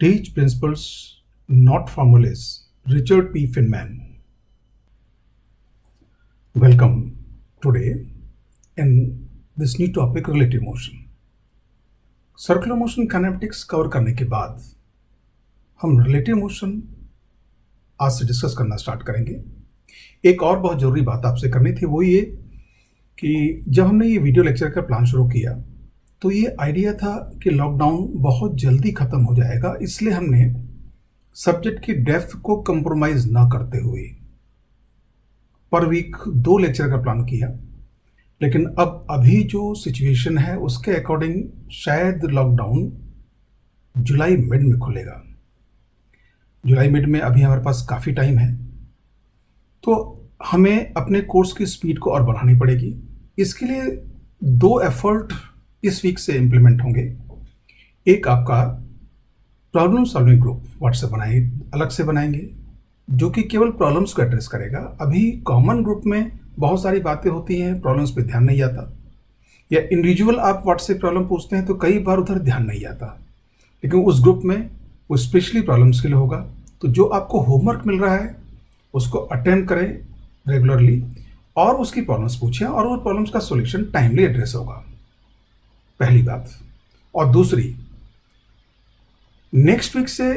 Teach principles, not formulas. Richard P. Feynman. Welcome today in this new topic relative motion. Circular motion kinematics cover करने के बाद हम relative motion आज से discuss करना start करेंगे। एक और बहुत ज़रूरी बात आपसे करनी थी, वो ये कि जब हमने ये वीडियो लेक्चर का प्लान शुरू किया तो ये आइडिया था कि लॉकडाउन बहुत जल्दी ख़त्म हो जाएगा, इसलिए हमने सब्जेक्ट की डेप्थ को कंप्रोमाइज़ ना करते हुए पर वीक 2 लेक्चर का प्लान किया। लेकिन अब अभी जो सिचुएशन है उसके अकॉर्डिंग शायद लॉकडाउन जुलाई मिड में खुलेगा। जुलाई मिड में अभी हमारे पास काफ़ी टाइम है, तो हमें अपने कोर्स की स्पीड को और बढ़ानी पड़ेगी। इसके लिए 2 एफर्ट इस वीक से इम्प्लीमेंट होंगे। एक आपका प्रॉब्लम सॉल्विंग ग्रुप व्हाट्सएप अलग से बनाएंगे जो कि केवल प्रॉब्लम्स को एड्रेस करेगा। अभी कॉमन ग्रुप में बहुत सारी बातें होती हैं, प्रॉब्लम्स पे ध्यान नहीं जाता, या इंडिविजुअल आप व्हाट्सएप प्रॉब्लम पूछते हैं तो कई बार उधर ध्यान नहीं जाता। लेकिन उस ग्रुप में वो स्पेशली प्रॉब्लम्स के लिए होगा। तो जो आपको होमवर्क मिल रहा है उसको अटेम्प्ट करें रेगुलरली और उसकी प्रॉब्लम्स पूछें और वो प्रॉब्लम्स का सॉल्यूशन टाइमली एड्रेस होगा, पहली बात। और दूसरी, नेक्स्ट वीक से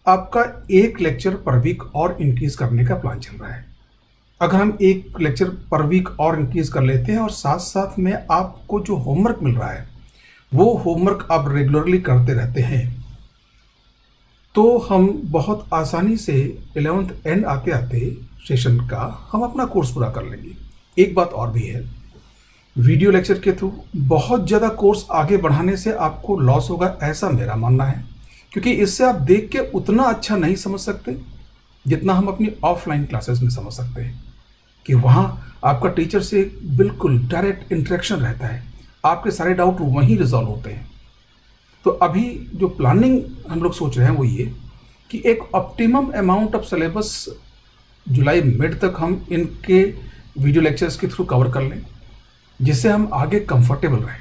आपका 1 लेक्चर पर वीक और इंक्रीज करने का प्लान चल रहा है। अगर हम 1 लेक्चर पर वीक और इंक्रीज कर लेते हैं और साथ साथ में आपको जो होमवर्क मिल रहा है वो होमवर्क आप रेगुलरली करते रहते हैं, तो हम बहुत आसानी से 11th एंड आते आते सेशन का हम अपना कोर्स पूरा कर लेंगे। एक बात और भी है, वीडियो लेक्चर के थ्रू बहुत ज़्यादा कोर्स आगे बढ़ाने से आपको लॉस होगा, ऐसा मेरा मानना है। क्योंकि इससे आप देख के उतना अच्छा नहीं समझ सकते जितना हम अपनी ऑफलाइन क्लासेस में समझ सकते हैं, कि वहाँ आपका टीचर से बिल्कुल डायरेक्ट इंटरेक्शन रहता है, आपके सारे डाउट वहीं रिजॉल्व होते हैं। तो अभी जो प्लानिंग हम लोग सोच रहे हैं वो ये कि एक optimum amount of syllabus July mid तक हम इनके वीडियो लेक्चर्स के थ्रू कवर कर लें, जिससे हम आगे कंफर्टेबल रहें।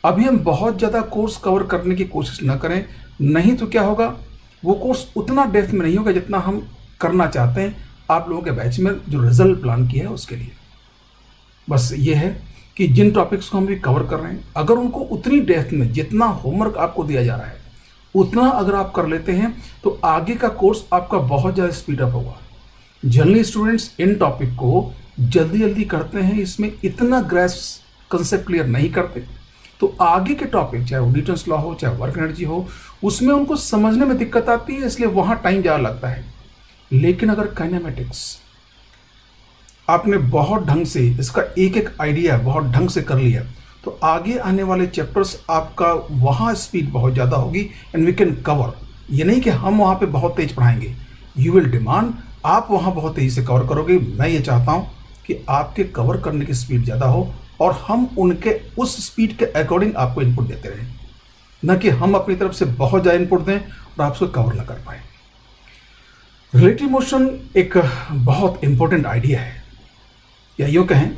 अभी हम बहुत ज़्यादा कोर्स कवर करने की कोशिश ना करें, नहीं तो क्या होगा, वो कोर्स उतना डेप्थ में नहीं होगा जितना हम करना चाहते हैं आप लोगों के बैच में जो रिजल्ट प्लान किया है उसके लिए। बस ये है कि जिन टॉपिक्स को हम भी कवर कर रहे हैं, अगर उनको उतनी डेप्थ में जितना होमवर्क आपको दिया जा रहा है उतना अगर आप कर लेते हैं तो आगे का कोर्स आपका बहुत ज़्यादा स्पीड अप होगा। जनरली स्टूडेंट्स इन टॉपिक को जल्दी जल्दी करते हैं, इसमें इतना ग्रेस्प कंसेप्ट क्लियर नहीं करते, तो आगे के टॉपिक चाहे वो न्यूटन्स लॉ हो चाहे वर्क एनर्जी हो उसमें उनको समझने में दिक्कत आती है, इसलिए वहाँ टाइम ज़्यादा लगता है। लेकिन अगर काइनेमेटिक्स आपने बहुत ढंग से इसका एक एक आइडिया बहुत ढंग से कर लिया तो आगे आने वाले चैप्टर्स आपका वहाँ स्पीड बहुत ज़्यादा होगी एंड वी कैन कवर। ये नहीं कि हम वहाँ पे बहुत तेज पढ़ाएंगे, यू विल डिमांड, आप वहाँ बहुत तेज़ी से कवर करोगे। मैं ये चाहता हूँ कि आपके कवर करने की स्पीड ज़्यादा हो और हम उनके उस स्पीड के अकॉर्डिंग आपको इनपुट देते रहें, न कि हम अपनी तरफ से बहुत ज़्यादा इनपुट दें और आप उसको कवर ना कर पाएँ। रिलेटिव मोशन एक बहुत इंपॉर्टेंट आइडिया है, या यूँ कहें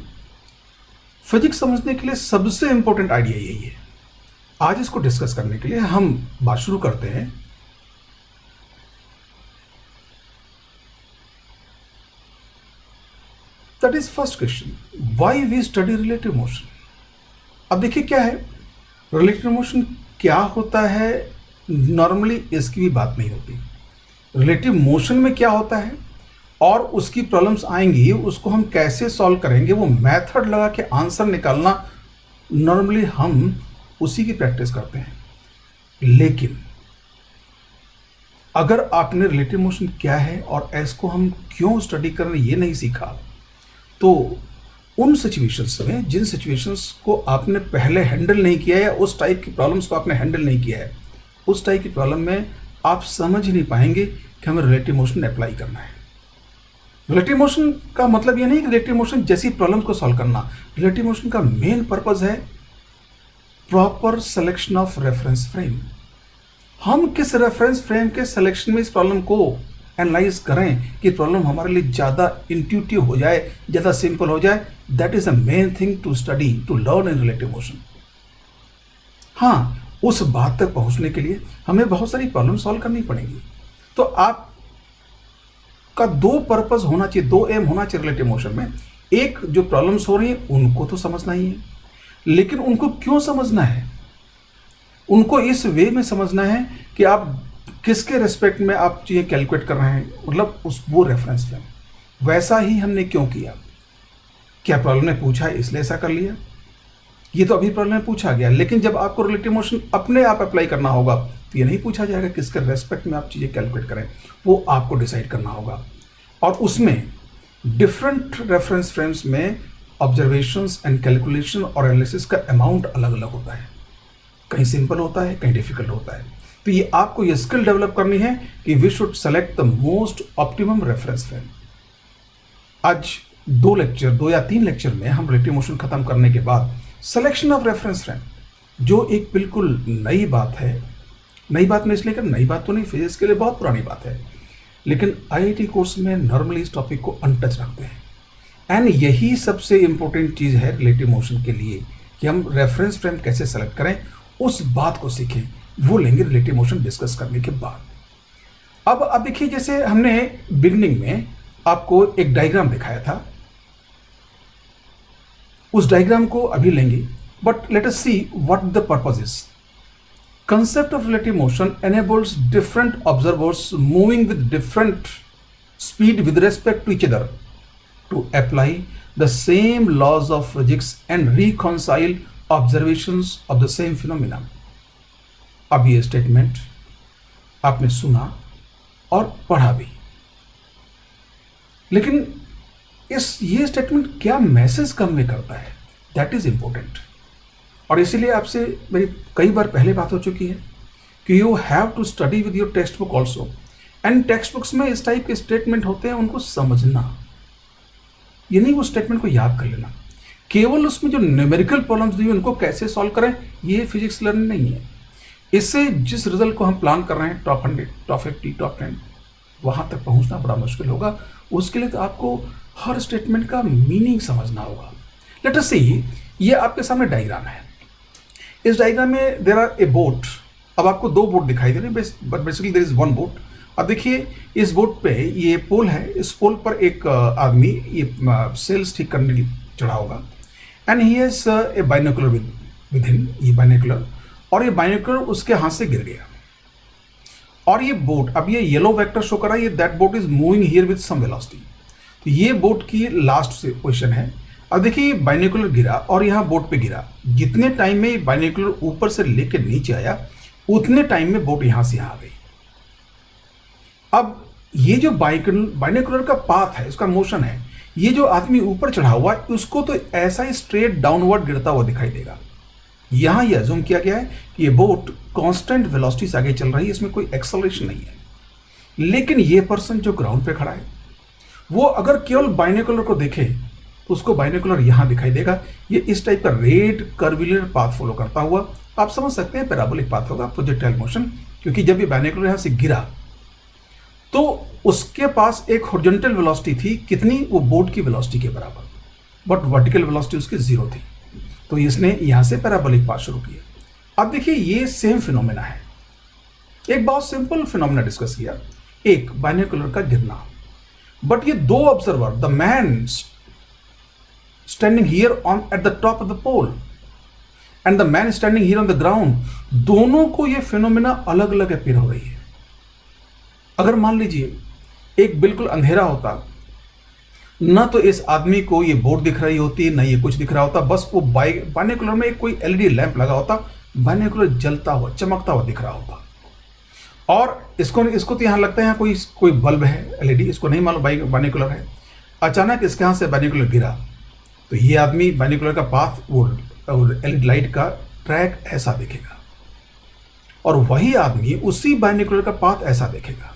फिजिक्स समझने के लिए सबसे इंपॉर्टेंट आइडिया यही है। आज इसको डिस्कस करने के लिए हम बात शुरू करते हैं that is first question, why we study relative motion. अब देखिए क्या है, रिलेटिव मोशन क्या होता है, नॉर्मली इसकी भी बात नहीं होती। रिलेटिव मोशन में क्या होता है और उसकी प्रॉब्लम्स आएंगी, उसको हम कैसे सॉल्व करेंगे, वो मेथड लगा के आंसर निकालना नॉर्मली हम उसी की प्रैक्टिस करते हैं। लेकिन अगर आपने रिलेटिव मोशन क्या है और इसको हम क्यों स्टडी कर रहे हैं ये नहीं सीखा, तो उन सिचुएशंस में जिन सिचुएशंस को आपने पहले हैंडल नहीं किया है या उस टाइप की प्रॉब्लम्स को आपने हैंडल नहीं किया है, उस टाइप की प्रॉब्लम में आप समझ ही नहीं पाएंगे कि हमें रिलेटिव मोशन अप्लाई करना है। रिलेटिव मोशन का मतलब ये नहीं कि रिलेटिव मोशन जैसी प्रॉब्लम्स को सॉल्व करना। रिलेटिव मोशन का मेन पर्पस है proper selection of reference frame. हम किस रेफरेंस फ्रेम के सिलेक्शन में इस प्रॉब्लम को एनालाइज करें कि प्रॉब्लम हमारे लिए ज़्यादा इंट्यूटिव हो जाए, ज़्यादा सिंपल हो जाए, that is the main thing to study, to learn in relative motion. हाँ, उस बात तक पहुंचने के लिए हमें बहुत सारी प्रॉब्लम सॉल्व करनी पड़ेंगी। तो आपका दो पर्पस होना चाहिए, दो एम होना चाहिए रिलेटिव मोशन में। एक, जो प्रॉब्लम्स हो रही हैं उनको तो समझना ही है, लेकिन उनको क्यों समझना है? उनको इस वे में समझना है कि आप किसके रेस्पेक्ट में आप चीज़ें कैलकुलेट कर रहे हैं, मतलब वो रेफरेंस फ्रेम। वैसा ही हमने क्यों किया? क्या प्रॉब्लम ने पूछा है इसलिए ऐसा कर लिया? ये तो अभी प्रॉब्लम में पूछा गया, लेकिन जब आपको रिलेटिव मोशन अपने आप अप्लाई करना होगा तो ये नहीं पूछा जाएगा किसके रेस्पेक्ट में आप चीज़ें कैलकुलेट करें, वो आपको डिसाइड करना होगा। और उसमें डिफरेंट रेफरेंस फ्रेम्स में ऑब्जर्वेशंस एंड कैलकुलेशन और एनालिसिस का अमाउंट अलग अलग होता है, कहीं सिंपल होता है, कहीं डिफिकल्ट होता है। तो ये आपको ये स्किल डेवलप करनी है कि we should select the most optimum reference frame. आज दो या तीन लेक्चर में हम रिलेटिव मोशन खत्म करने के बाद सिलेक्शन ऑफ रेफरेंस फ्रेम, जो एक बिल्कुल नई बात है। नई बात में इसलिए कि नई बात तो नहीं, फिजिक्स के लिए बहुत पुरानी बात है, लेकिन आईआईटी कोर्स में नॉर्मली इस टॉपिक को अनटच रखते हैं। एंड यही सबसे इंपॉर्टेंट चीज़ है रिलेटिव मोशन के लिए कि हम रेफरेंस फ्रेम कैसे सेलेक्ट करें, उस बात को सीखें। वो लेंगे रिलेटिव मोशन डिस्कस करने के बाद। अब देखिए, जैसे हमने बिगनिंग में आपको एक डायग्राम दिखाया था, उस डायग्राम को अभी लेंगे, but let us see what the purpose is. Concept of relative motion enables different observers moving with different speed with respect to each other to apply the same laws of physics and reconcile observations of the same phenomena। अब ये statement आपने सुना और पढ़ा भी, लेकिन ये statement क्या मैसेज कन्वे करता है, दैट इज इंपॉर्टेंट। और इसीलिए आपसे मेरी कई बार पहले बात हो चुकी है कि you have to study with your textbook also. And textbooks में इस टाइप के स्टेटमेंट होते हैं, उनको समझना, ये नहीं वो स्टेटमेंट को याद कर लेना। केवल उसमें जो न्यूमेरिकल प्रॉब्लम्स दी उनको कैसे सॉल्व करें, ये फिजिक्स लर्निंग नहीं है। इससे जिस रिजल्ट को हम प्लान कर रहे हैं, टॉप 100, टॉप 50, टॉप 10, वहाँ तक पहुँचना बड़ा मुश्किल होगा। उसके लिए तो आपको हर स्टेटमेंट का मीनिंग समझना होगा। लेट अस सी, ये आपके सामने डायग्राम है। इस डायग्राम में देयर आर ए बोट। अब आपको दो बोट दिखाई दे रहे हैं, but basically there is one boat. अब देखिए, इस बोट पे ये पोल है, इस पोल पर एक आदमी ये सेल्स ठीक करने चढ़ा होगा। And he has a binocular with him, ये बाइनोकुलर, और ये बाइनोकुलर उसके हाथ से गिर गया। और ये बोट, अब ये येलो वेक्टर शो कर रहा है, ये that boat is moving here with some velocity. तो ये बोट की लास्ट से पोजिशन है। अब देखिए, बाइनोकुलर गिरा और यहाँ बोट पे गिरा। जितने टाइम में बाइनोकुलर ऊपर से लेकर नीचे आया, उतने टाइम में बोट यहाँ से यहाँ आ गई। अब ये जो बाइनोकुलर का पाथ है, उसका मोशन है, ये जो आदमी ऊपर चढ़ा हुआ है उसको तो ऐसा ही स्ट्रेट डाउनवर्ड गिरता हुआ दिखाई देगा। यहाँ ये अज्यूम किया गया है कि ये बोट कांस्टेंट वेलोसिटी से आगे चल रही है, इसमें कोई एक्सेलरेशन नहीं है। लेकिन ये पर्सन जो ग्राउंड पे खड़ा है, वो अगर केवल बाइनोकुलर को देखे तो उसको बाइनोकुलर यहाँ दिखाई देगा। ये इस टाइप का रेड कर्विलर पाथ फॉलो करता हुआ, आप समझ सकते हैं पैराबोलिक पाथ होगा, प्रोजेक्टाइल मोशन। क्योंकि जब ये बाइनोकुलर यहाँ से गिरा तो उसके पास एक हॉरिजॉन्टल वेलोसिटी थी, कितनी, वो बोट की वेलोसिटी के बराबर, बट वर्टिकल वेलोसिटी उसकी 0 थी। तो इसने यहाँ से पैराबोलिक पाथ शुरू किया। अब देखिए, ये सेम फिनोमेना है। एक बहुत सिंपल फिनोमेना डिस्कस किया, एक बाइनोकुलर का गिरना, बट ये दो observer, the man standing here on at the top of the pole and the man standing here on the ground, दोनों को ये फिनोमेना अलग अलग अपीयर हो रही है। अगर मान लीजिए एक बिल्कुल अंधेरा होता, ना तो इस आदमी को ये बोर्ड दिख रही होती, ना ये कुछ दिख रहा होता, बस वो बाइनोकुलर में एक कोई एलईडी लैंप लगा होता, बाइनोकुलर जलता हुआ, चमकता हुआ दिख रहा होता। और इसको तो यहाँ लगता है यहाँ कोई बल्ब है एलईडी, इसको नहीं मालूम बाइनोकुलर है। अचानक इसके यहाँ से बाइनोकुलर गिरा तो ये आदमी बाइनोकुलर का पाथ, वो एलईडी लाइट का ट्रैक ऐसा दिखेगा, और वही आदमी उसी बाइनोकुलर का पाथ ऐसा देखेगा।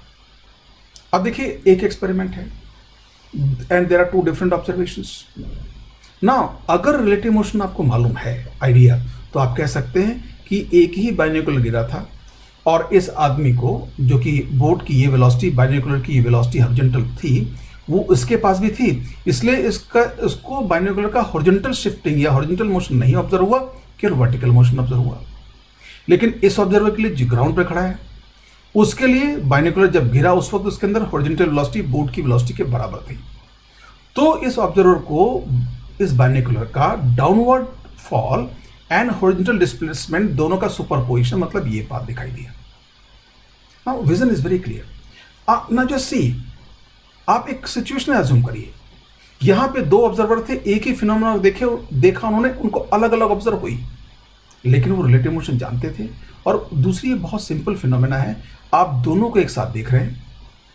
अब देखिए, एक एक्सपेरिमेंट है and there are 2 different observations. Now अगर रिलेटिव मोशन आपको मालूम है, आइडिया, तो आप कह सकते हैं कि एक ही बाइनोकुलर गिरा था और इस आदमी को, जो कि बोट की ये वेलोसिटी, बाइनोकुलर की ये वेलोसिटी हॉरिजॉन्टल थी, वो इसके पास भी थी, इसलिए इसको बाइनोकुलर का हॉरिजॉन्टल शिफ्टिंग या हॉरिजॉन्टल मोशन नहीं ऑब्जर्व हुआ, केवल वर्टिकल मोशन ऑब्जर्व हुआ। लेकिन इस ऑब्जर्वर के लिए जो ग्राउंड पे खड़ा है, उसके लिए बाइनोकुलर जब गिरा उस वक्त उसके अंदर हॉरिजॉन्टल वेलोसिटी बोर्ड की वेलोसिटी के बराबर थी। तो इस ऑब्जर्वर को इस बाइनोकुलर का downward fall and horizontal displacement दोनों का सुपरपोजिशन, मतलब ये पाथ दिखाई दिया। Now vision is very clear. Now just सी, आप एक सिचुएशन अज्यूम करिए, यहां पे दो ऑब्जर्वर थे, एक ही फिनोमेना देखा उन्होंने, उनको अलग अलग ऑब्जर्व हुई, लेकिन वो रिलेटिव मोशन जानते थे। और दूसरी बहुत सिंपल फिनोमेना है, आप दोनों को एक साथ देख रहे हैं,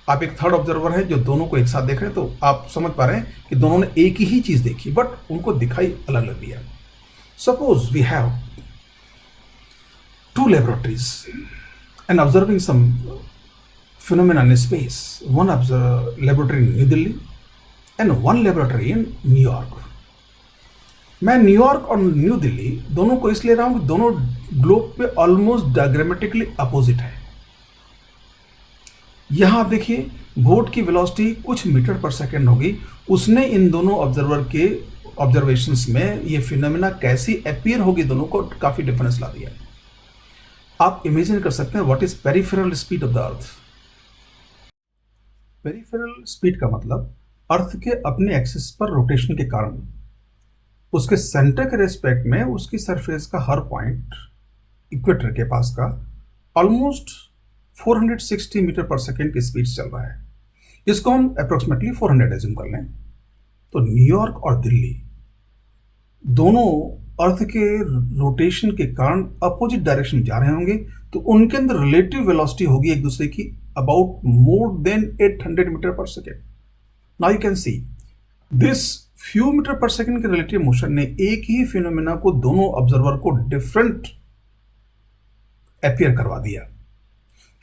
आप एक थर्ड ऑब्जर्वर है जो दोनों को एक साथ देख रहे हैं, तो आप समझ पा रहे हैं कि दोनों ने एक ही चीज देखी, बट उनको दिखाई अलग अलग दिया। Suppose we have two laboratories and observing some phenomena in space. One laboratory in New Delhi and one laboratory in New York. मैं न्यूयॉर्क और न्यू दिल्ली दोनों को इसलिए रहा हूं कि दोनों ग्लोब पे ऑलमोस्ट डायग्रामेटिकली अपोजिट है। यहां आप देखिए, बोट की वेलोसिटी कुछ मीटर पर सेकेंड होगी, उसने इन दोनों ऑब्जर्वर के ऑब्जर्वेशंस में ये फिनोमेना कैसी अपीयर होगी दोनों को काफी डिफरेंस ला दिया। आप इमेजिन कर सकते हैं what is peripheral speed of the earth. Peripheral speed का मतलब अर्थ के अपने एक्सिस पर रोटेशन के कारण उसके सेंटर के रेस्पेक्ट में उसकी सरफेस का हर पॉइंट इक्वेटर के पास का ऑलमोस्ट 460 मीटर पर सेकेंड की स्पीड चल रहा है। इसको हम अप्रोक्सीमेटली 400 एज्यूम कर लें, तो न्यूयॉर्क और दिल्ली दोनों अर्थ के रोटेशन के कारण अपोजिट डायरेक्शन में जा रहे होंगे, तो उनके अंदर रिलेटिव वेलोसिटी होगी एक दूसरे की about more than 800 metre per second. Now you can see this few metre per second के रिलेटिव मोशन ने एक ही फिनोमेना को दोनों ऑब्जर्वर को डिफरेंट अपीयर करवा दिया।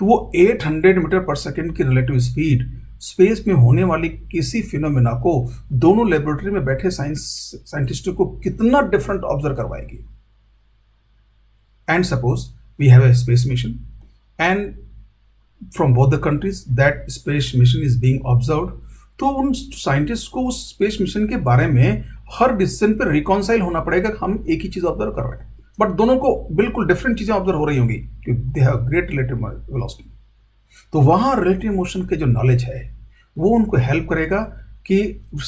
तो वो 800 मीटर पर सेकेंड की रिलेटिव स्पीड स्पेस में होने वाली किसी फिनोमेना को दोनों लेबोरेटरी में बैठे साइंटिस्टों को कितना डिफरेंट ऑब्जर्व करवाएगी। And suppose we have a space mission and from both the countries that space mission is being observed, तो उन साइंटिस्ट को उस स्पेस मिशन के बारे में हर डिसीजन पर रिकॉन्साइल होना पड़ेगा। हम एक ही चीज ऑब्जर्व कर रहे हैं, बट दोनों को बिल्कुल डिफरेंट चीजें ऑब्जर्व हो रही होंगी कि they have great relative velocity. तो वहां रिलेटिव मोशन के जो नॉलेज है वो उनको हेल्प करेगा कि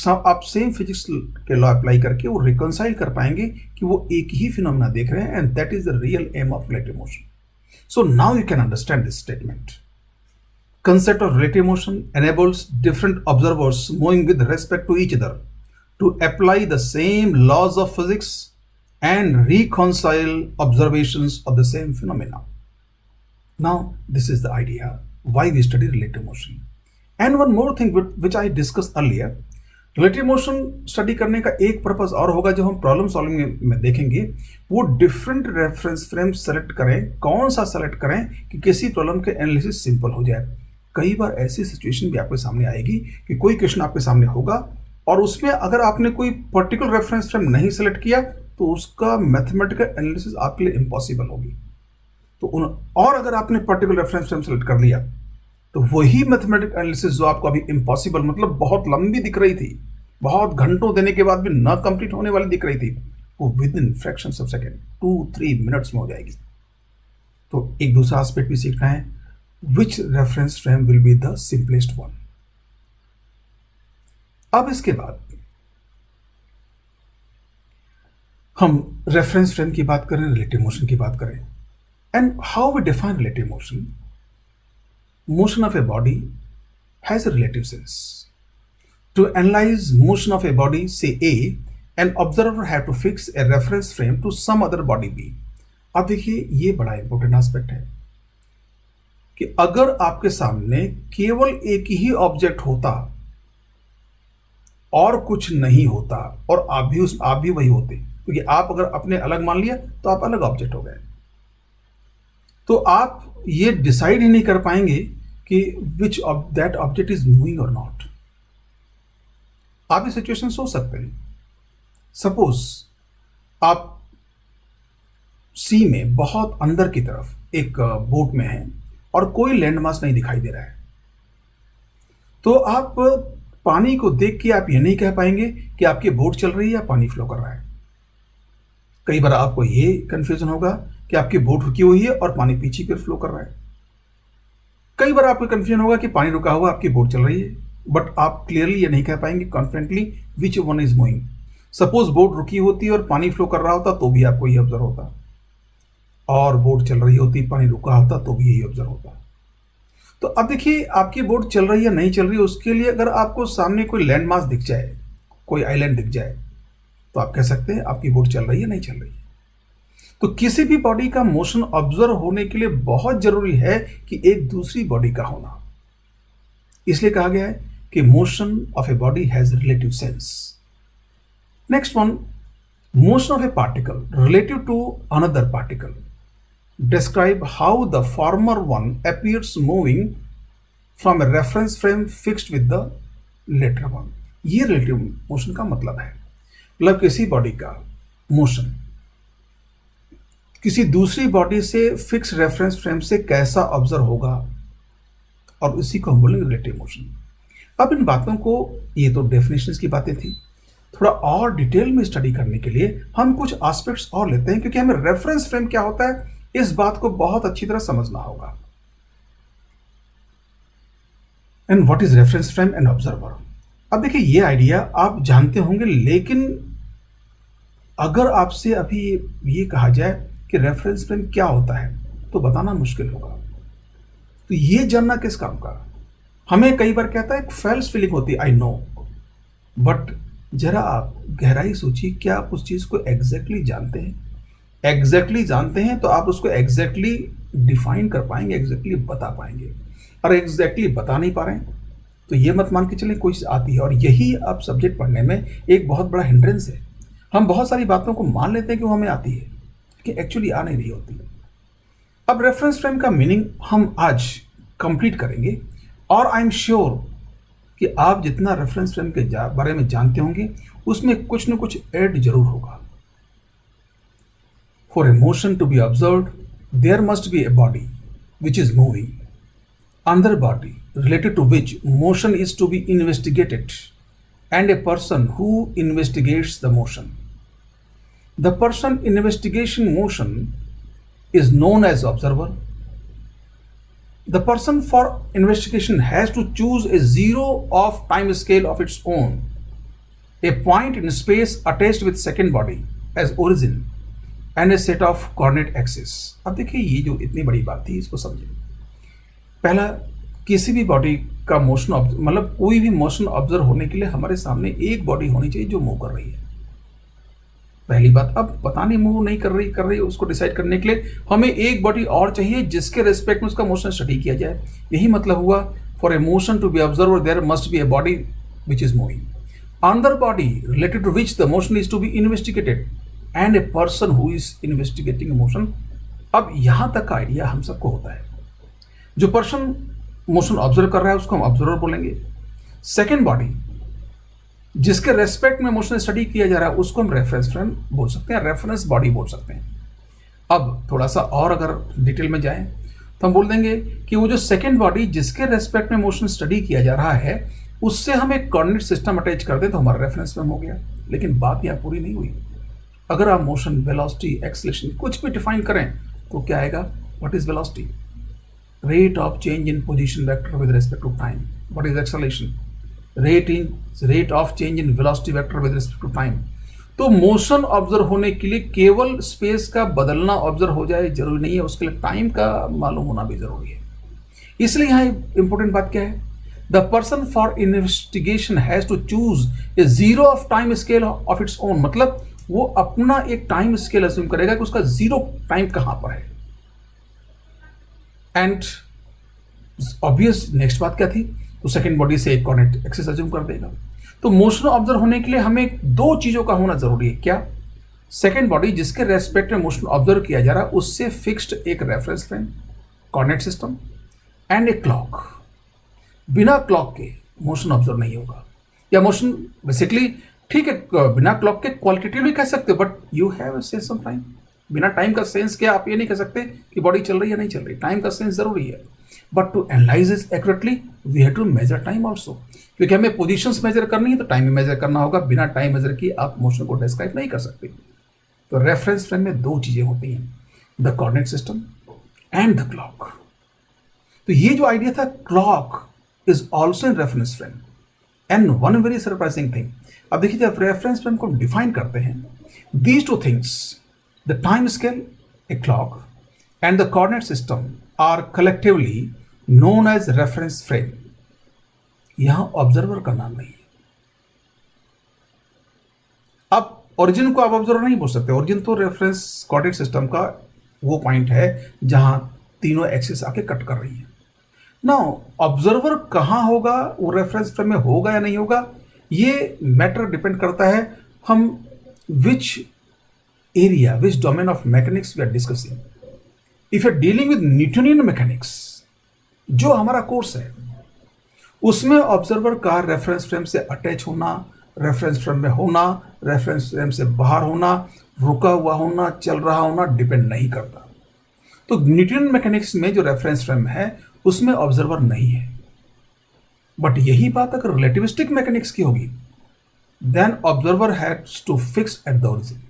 आप सेम फिजिक्स के लॉ अप्लाई करके वो रिकॉन्साइल कर पाएंगे कि वो एक ही फिनोमेना देख रहे हैं, and that is the real aim of relative motion. So now you can understand this statement. Concept of relative motion enables different observers moving with respect to each other to apply the same laws of physics and reconcile observations of the same phenomena. Now, this is the idea why we study relative motion. And one more thing which I discussed earlier, relative motion study करने का एक purpose और होगा जो हम problem solving में देखेंगे, वो डिफरेंट रेफरेंस फ्रेम सेलेक्ट करें, कौन सा सेलेक्ट करें कि किसी प्रॉब्लम के एनालिसिस सिंपल हो जाए। कई बार ऐसी सिचुएशन भी आपके सामने आएगी कि कोई क्वेश्चन आपके सामने होगा और उसमें अगर आपने कोई पर्टिकुलर रेफरेंस फ्रेम नहीं सेलेक्ट किया तो उसका मैथमेटिकल एनालिसिस आपके लिए इम्पॉसिबल होगी। तो और अगर आपने पर्टिकुलर रेफरेंस फ्रेम सेलेक्ट कर लिया तो वही मैथमेटिकल एनालिसिस जो आपको अभी इम्पॉसिबल, मतलब बहुत लंबी दिख रही थी, बहुत घंटों देने के बाद भी ना कंप्लीट होने वाली दिख रही थी, वो with in fractions of second 2-3 minutes में हो जाएगी। तो एक दूसरा एस्पेक्ट भी सीखना है, which reference frame will be the simplest one। अब इसके बाद हम रेफरेंस फ्रेम की बात करें, रिलेटिव मोशन की बात करें, and how we define relative motion. Motion of a body has a relative sense. To analyze motion of a body, say A, an observer have to fix a reference frame to some other body B। अब देखिए ये बड़ा important aspect है कि अगर आपके सामने केवल एक ही ऑब्जेक्ट होता और कुछ नहीं होता और आप भी वही होते, क्योंकि आप अगर अपने अलग मान लिया तो आप अलग ऑब्जेक्ट हो गए, तो आप ये डिसाइड ही नहीं कर पाएंगे कि which that object is moving और नॉट। आप ये सिचुएशन सोच सकते हैं, सपोज आप सी में बहुत अंदर की तरफ एक बोट में हैं और कोई लैंडमास नहीं दिखाई दे रहा है, तो आप पानी को देख के आप ये नहीं कह पाएंगे कि आपकी बोट चल रही है या पानी फ्लो कर रहा है। कई बार आपको ये कंफ्यूजन होगा कि आपकी बोट रुकी हुई है और पानी पीछे की ओर फ्लो कर रहा है। कई बार आपको कंफ्यूजन होगा कि पानी रुका हुआ, आपकी बोट चल रही है, बट आप क्लियरली ये नहीं कह पाएंगे confidently which one is moving. Suppose boat रुकी होती और पानी फ्लो कर रहा होता तो भी आपको ये ऑब्जर्व होता, और बोट चल रही होती, पानी रुका होता तो भी यही ऑब्जर्व होता। तो अब देखिए, आपकी बोट चल रही है नहीं चल रही, उसके लिए अगर आपको सामने कोई लैंड मास दिख जाए, कोई आइलैंड दिख जाए, तो आप कह सकते हैं आपकी बोट चल रही है नहीं चल रही है। तो किसी भी बॉडी का मोशन ऑब्जर्व होने के लिए बहुत जरूरी है कि एक दूसरी बॉडी का होना। इसलिए कहा गया है कि motion of a body has relative sense. Next one, motion of a particle relative to another particle describe how the former one appears moving from a reference frame fixed with the later one। ये relative motion का मतलब है, मतलब किसी body का motion किसी दूसरी body से फिक्स रेफरेंस फ्रेम से कैसा ऑब्जर्व होगा, और इसी को हम बोलेंगे रिलेटिव मोशन। अब इन बातों को, ये तो डेफिनेशंस की बातें थी, थोड़ा और डिटेल में स्टडी करने के लिए हम कुछ एस्पेक्ट्स और लेते हैं, क्योंकि हमें रेफरेंस फ्रेम क्या होता है इस बात को बहुत अच्छी तरह समझना होगा। And what is reference frame and observer. अब देखिए, ये आइडिया आप जानते होंगे, लेकिन अगर आपसे अभी ये कहा जाए कि रेफरेंस फ्रेम क्या होता है तो बताना मुश्किल होगा। तो ये जानना किस काम का। हमें कई बार कहता है एक फेल्स फीलिंग होती है, आई नो, बट जरा आप गहराई सोचिए, क्या आप उस चीज को एग्जैक्टली जानते हैं? एग्जैक्टली जानते हैं तो आप उसको एग्जैक्टली डिफाइन कर पाएंगे, एग्जैक्टली बता पाएंगे। और एग्जैक्टली बता नहीं पा रहे हैं तो ये मत मान के चलें कोई चीज़ आती है। और यही अब सब्जेक्ट पढ़ने में एक बहुत बड़ा हिंड्रेंस है। हम बहुत सारी बातों को मान लेते हैं कि वो हमें आती है, कि एक्चुअली आ नहीं रही होती। अब रेफरेंस फ्रेम का मीनिंग हम आज कंप्लीट करेंगे, और आई एम श्योर कि आप जितना रेफरेंस फ्रेम के बारे में जानते होंगे उसमें कुछ न कुछ ऐड जरूर होगा। For a motion to be observed, there must be a body which is moving, another body related to which motion is to be investigated, and a person who investigates the motion. The person investigation motion is known as observer. The person for investigation has to choose a zero of time scale of its own, a point in space attached with second body as origin, and A set of coordinate axis. अब देखिए, ये जो इतनी बड़ी बात थी इसको समझिए। पहला, किसी भी बॉडी का मोशन मतलब कोई भी मोशन ऑब्जर्व होने के लिए हमारे सामने एक बॉडी होनी चाहिए जो मूव कर रही है, पहली बात। अब पता नहीं मूव नहीं कर रही उसको डिसाइड करने के लिए हमें एक बॉडी और चाहिए जिसके रेस्पेक्ट में उसका मोशन स्टडी किया जाए। यही मतलब हुआ, for a motion to be observe there must be a body which is moving, another body related to which the motion is to be investigated, and a person who is investigating motion. अब यहां तक का idea हम सबको होता है। जो person motion observe कर रहा है उसको हम ऑब्जर्वर बोलेंगे। सेकेंड बॉडी जिसके रेस्पेक्ट में मोशन स्टडी किया जा रहा है उसको हम रेफरेंस फ्रेम बोल सकते हैं, रेफरेंस बॉडी बोल सकते हैं। अब थोड़ा सा और अगर डिटेल में जाएं तो हम बोल देंगे कि वो जो सेकेंड बॉडी जिसके रेस्पेक्ट में मोशन स्टडी किया जा रहा है उससे हम एक कोऑर्डिनेट सिस्टम अटैच कर दें तो हमारा रेफरेंस फ्रेम हो गया। लेकिन बात यहां पूरी नहीं हुई। अगर आप मोशन, वेलोसिटी, एक्सेलरेशन कुछ भी डिफाइन करें तो क्या आएगा? What is velocity? Rate of change in position vector with respect to time. What is acceleration? Rate of change in velocity vector with respect to time. तो मोशन ऑब्जर्व होने के लिए केवल स्पेस का बदलना ऑब्जर्व हो जाए जरूरी नहीं है, उसके लिए टाइम का मालूम होना भी जरूरी है। इसलिए यहाँ इंपॉर्टेंट बात क्या है? The person for investigation has to choose a zero of time scale of its own. मतलब वो अपना एक टाइम स्केल अज्यूम करेगा कि उसका जीरो टाइम कहां पर है। एंड ऑब्वियस नेक्स्ट बात क्या थी? तो सेकेंड बॉडी से एक कोऑर्डिनेट एक्सिस अज्यूम कर देगा। तो मोशन ऑब्जर्व होने के लिए हमें दो चीजों का होना जरूरी है। क्या? सेकेंड बॉडी जिसके रेस्पेक्ट में मोशन ऑब्जर्व किया जा रहा है उससे फिक्स्ड एक reference frame, coordinate system, and a clock. बिना क्लॉक के मोशन ऑब्जर्व नहीं होगा। या मोशन बेसिकली ठीक है, बिना क्लॉक के क्वालिटेटिवली कह सकते हो, but you have a sense of time. बिना टाइम का सेंस क्या आप ये नहीं कह सकते कि बॉडी चल रही है नहीं चल रही। टाइम का सेंस जरूरी है, but to analyse it accurately we have to measure time also. क्योंकि हमें पोजीशंस मेजर करनी है तो टाइम भी मेजर करना होगा। बिना टाइम मेजर किए आप मोशन को डिस्क्राइब नहीं कर सकते। तो रेफरेंस फ्रेम में दो चीजें होती हैं। The coordinate system and the clock. तो ये जो आइडिया था, clock is also in reference frame. And one very surprising thing, अब देखिए जब रेफरेंस फ्रेम को डिफाइन करते हैं, these two things, the time scale, a clock, and the coordinate system are collectively known as reference frame. यहां observer का नाम नहीं है। अब ओरिजिन को आप ऑब्जर्वर नहीं बोल सकते, ओरिजिन तो रेफरेंस कोऑर्डिनेट सिस्टम का वो पॉइंट है जहां तीनों एक्सिस आके कट कर रही है। नाउ ऑब्जर्वर कहां होगा, वो रेफरेंस फ्रेम में होगा या नहीं होगा, ये मैटर डिपेंड करता है हम which area, which domain of mechanics we are discussing. If you are dealing with Newtonian mechanics, जो हमारा कोर्स है, उसमें ऑब्जर्वर का रेफरेंस फ्रेम से अटैच होना, रेफरेंस फ्रेम में होना, रेफरेंस फ्रेम से बाहर होना, रुका हुआ होना, चल रहा होना डिपेंड नहीं करता। तो न्यूटनियन मैकेनिक्स में जो रेफरेंस फ्रेम है उसमें ऑब्जर्वर नहीं है। बट यही बात अगर रिलेटिविस्टिक मैकेनिक्स की होगी, then observer has to fix at the origin.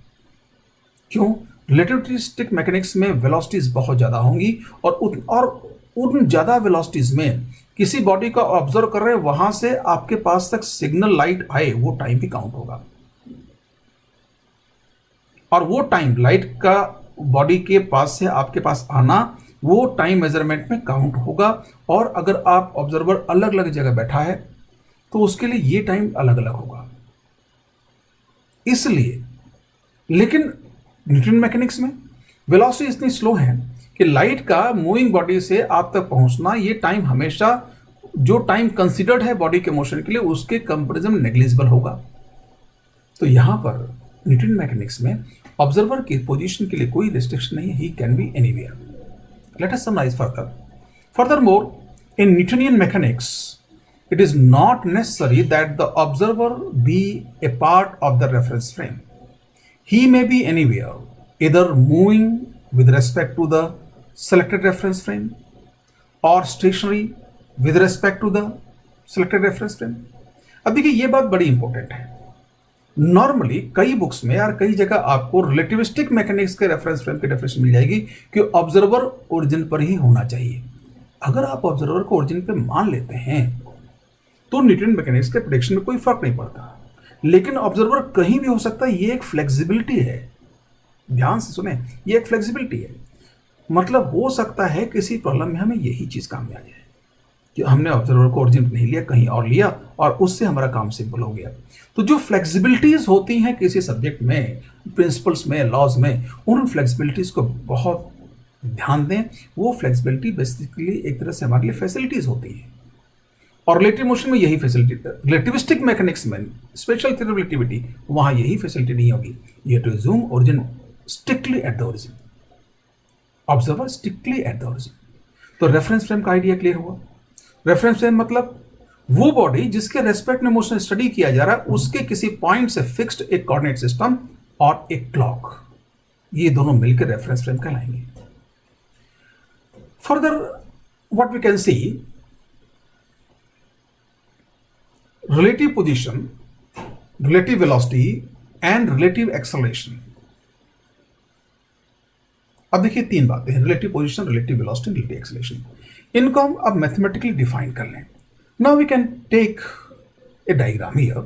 क्यों? रिलेटिविस्टिक मैकेनिक्स में वेलोसिटीज बहुत ज्यादा होंगी और उन ज्यादा वेलोसिटीज में किसी बॉडी का ऑब्जर्व कर रहे हैं, वहां से आपके पास तक सिग्नल लाइट आए, वो टाइम भी काउंट होगा। और वो टाइम लाइट का बॉडी के पास से आपके पास आना, वो टाइम मेजरमेंट में काउंट होगा। और अगर आप ऑब्जर्वर अलग अलग जगह बैठा है तो उसके लिए ये टाइम अलग अलग होगा। इसलिए, लेकिन न्यूटन मैकेनिक्स में वेलोसिटी इतनी स्लो है कि लाइट का मूविंग बॉडी से आप तक पहुंचना, ये टाइम हमेशा जो टाइम कंसिडर्ड है बॉडी के मोशन के लिए, उसके कंपैरिजन नेग्लिजिबल होगा। तो यहां पर न्यूटन मैकेनिक्स में ऑब्जर्वर की पोजीशन के लिए कोई रिस्ट्रिक्शन नहीं है, he can be anywhere. Let us summarise further. Furthermore, in Newtonian mechanics, it is not necessary that the observer be a part of the reference frame. He may be anywhere, either moving with respect to the selected reference frame or stationary with respect to the selected reference frame. अब देखिए ये बात बड़ी important है। Normally कई books में और कई जगह आपको रिलेटिविस्टिक मैकेनिक्स के रेफरेंस फ्रेम की डेफिनेशन मिल जाएगी कि ऑब्जर्वर ओरिजिन पर ही होना चाहिए। अगर आप ऑब्जर्वर को ओरिजिन पे मान लेते हैं तो न्यूटन मैकेनिक्स के प्रेडिक्शन में कोई फर्क नहीं पड़ता। लेकिन ऑब्जर्वर कहीं भी हो सकता है, ये एक फ्लेक्सिबिलिटी है। ध्यान से सुने, ये एक फ्लेक्सिबिलिटी है। मतलब हो सकता है किसी प्रॉब्लम में हमें यही चीज काम में आ जाए कि हमने ऑब्जर्वर को ओरिजिन नहीं लिया, कहीं और लिया, और उससे हमारा काम सिंपल हो गया। तो जो फ्लेक्सिबिलिटीज होती हैं किसी सब्जेक्ट में, प्रिंसिपल्स में, लॉज में, उन फ्लेक्सिबिलिटीज को बहुत ध्यान दें। वो फ्लेक्सिबिलिटी बेसिकली एक तरह से हमारे लिए फैसिलिटीज होती हैं। और रिलेटिव मोशन में यही फैसिलिटी, रिलेटिविस्टिक मैकेनिक्स में स्पेशल थ्योरी ऑफ रिलेटिविटी, वहां यही फैसिलिटी नहीं होगी। You have to assume origin strictly at the origin, observer strictly at the origin. तो रेफरेंस फ्रेम का आइडिया क्लियर हुआ। रेफरेंस फ्रेम मतलब वो बॉडी जिसके रेस्पेक्ट में मोशन स्टडी किया जा रहा है, उसके किसी पॉइंट से फिक्स्ड एक कोऑर्डिनेट सिस्टम और एक क्लॉक, ये दोनों मिलकर रेफरेंस फ्रेम कहलाएंगे। Further, what we can see, relative position, relative velocity and relative acceleration. अब देखिए तीन बातें हैं, relative position, relative velocity, relative acceleration. इनको हम अब मैथमेटिकली डिफाइन कर लें। Now we can take a diagram here,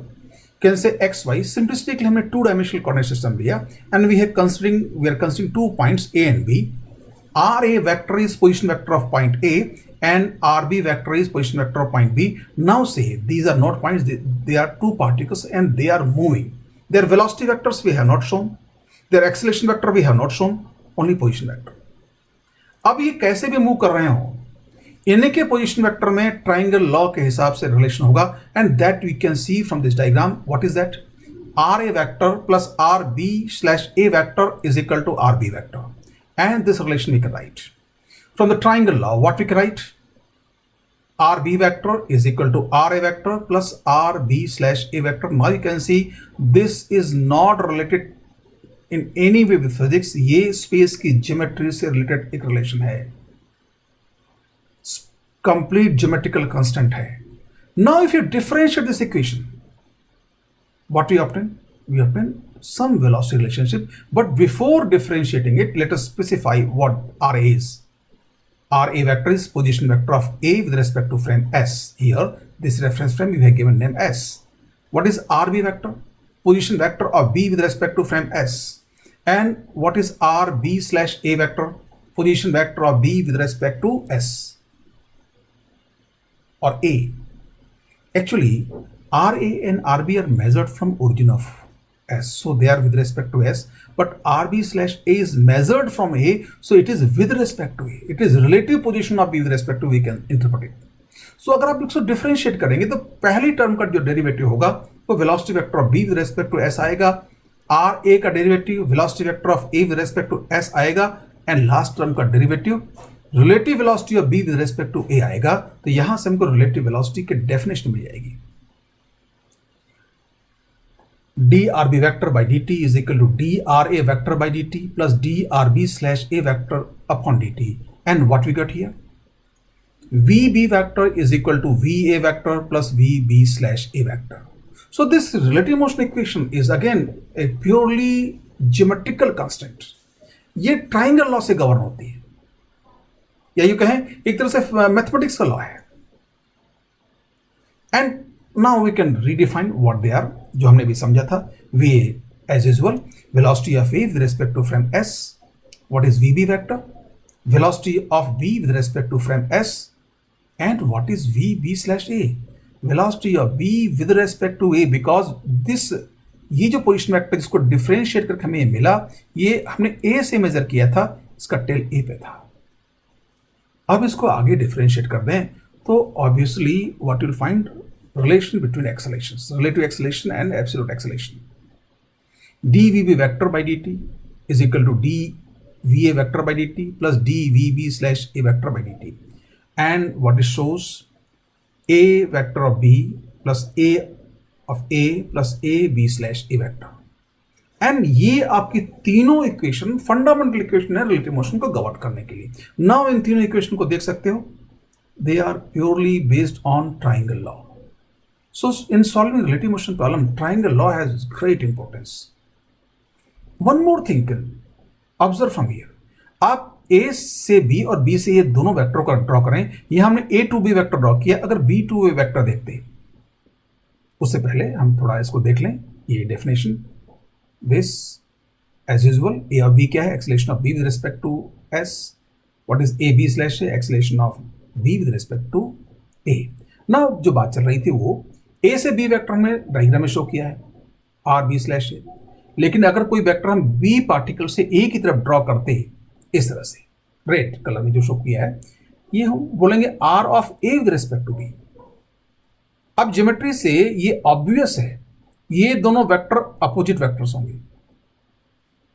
can say X Y. Simplistically हमने टू डायमेंशनल कोऑर्डिनेट सिस्टम लिया एंड वी आर कंसिडरिंग 2 पॉइंट्स A and B. RA vector is position vector of point A and RB vector is position vector of point B. Now say these are not points, they are two particles and they are moving. Their velocity vectors we have not shown, their acceleration vector we have not shown, only position vector. अब ये कैसे भी move कर रहे हो, इनके position vector में triangle law के हिसाब से रिलेशन होगा and that we can see from this diagram. What is that? RA vector plus RB/A vector is equal to RB vector. And this relation we can write. From the triangle law, what we can write? RB vector is equal to RA vector plus RB/A vector. Now you can see this is not related in any way with physics. ये space की geometry से related एक relation है, complete geometrical constant है। Now if you differentiate this equation, what we obtain? We obtain some velocity relationship, but before differentiating it, let us specify what RA is. RA vector is position vector of A with respect to frame S. Here, this reference frame we have given name S. What is RB vector? Position vector of B with respect to frame S. And what is RB slash A vector? Position vector of B with respect to S or A. Actually, RA and RB are measured from origin of S, so they are with respect to S, but RB slash A is measured from A, so it is with respect to A. It is relative position of B with respect to, we can interpret it. So अगर आप इसको differentiate करेंगे तो पहली term का जो derivative होगा वो velocity vector of B with respect to S आएगा, RA का derivative velocity vector of A with respect to S आएगा, एंड लास्ट टर्म का derivative relative velocity of B with respect to A आएगा। तो यहां से हमको रिलेटिव वेलोसिटी की डेफिनेशन मिल जाएगी। drb vector by dt is equal to dra vector by dt plus drb slash a vector upon dt. And what we got here? vb vector is equal to va vector plus vb slash a vector. So this relative motion equation is again a purely geometrical constant. ये triangle law से govern होती है, या यूं कहें एक तरह से मैथमेटिक्स का लॉ है। And now we can redefine what they are, जो हमने भी समझा था। V as usual velocity of A with respect to frame S, what is V B vector, velocity of B with respect to frame S, and what is V B slash A, velocity of B with respect to A, because this ये जो position vector जिसको differentiate करके हमें मिला, ये हमने ए से major किया था, इसका टेल ए पे था। अब इसको आगे डिफरेंशिएट कर दें तो obviously what you will find, relation between accelerations, relative acceleration and absolute acceleration. dvb vector by dt is equal to dva vector by dt plus dvb slash a vector by dt. And what it shows, a vector of b plus a of a plus a b slash a vector. And ये आपकी तीनों equation fundamental equation है relative motion को govern करने के लिए। Now in तीनों equation को देख सकते हो, they are purely based on triangle law. So in solving relative motion problem, triangle law has great importance. One more thing you can observe from here. आप A से B और B से ये दोनों वेक्टर को ड्रॉ करें। ये हमने A to B vector draw किया, अगर B to A वेक्टर देखते हैं, उससे पहले हम थोड़ा इसको देख लें। ये definition, this as usual A और B क्या है, acceleration of B with respect to S, what is A B slash acceleration of B with respect to A। Now जो बात चल रही थी वो ए से बी वेक्टर हमने डायग्राम में शो किया है, आर बी स्लैश ए, लेकिन अगर कोई वेक्टर हम बी पार्टिकल से ए की तरफ ड्रॉ करते हैं इस तरह से, रेड कलर में जो शो किया है, ये हम बोलेंगे R of A with respect to B. अब ज्योमेट्री से ये ऑब्वियस है, ये दोनों वेक्टर अपोजिट वेक्टर्स होंगे।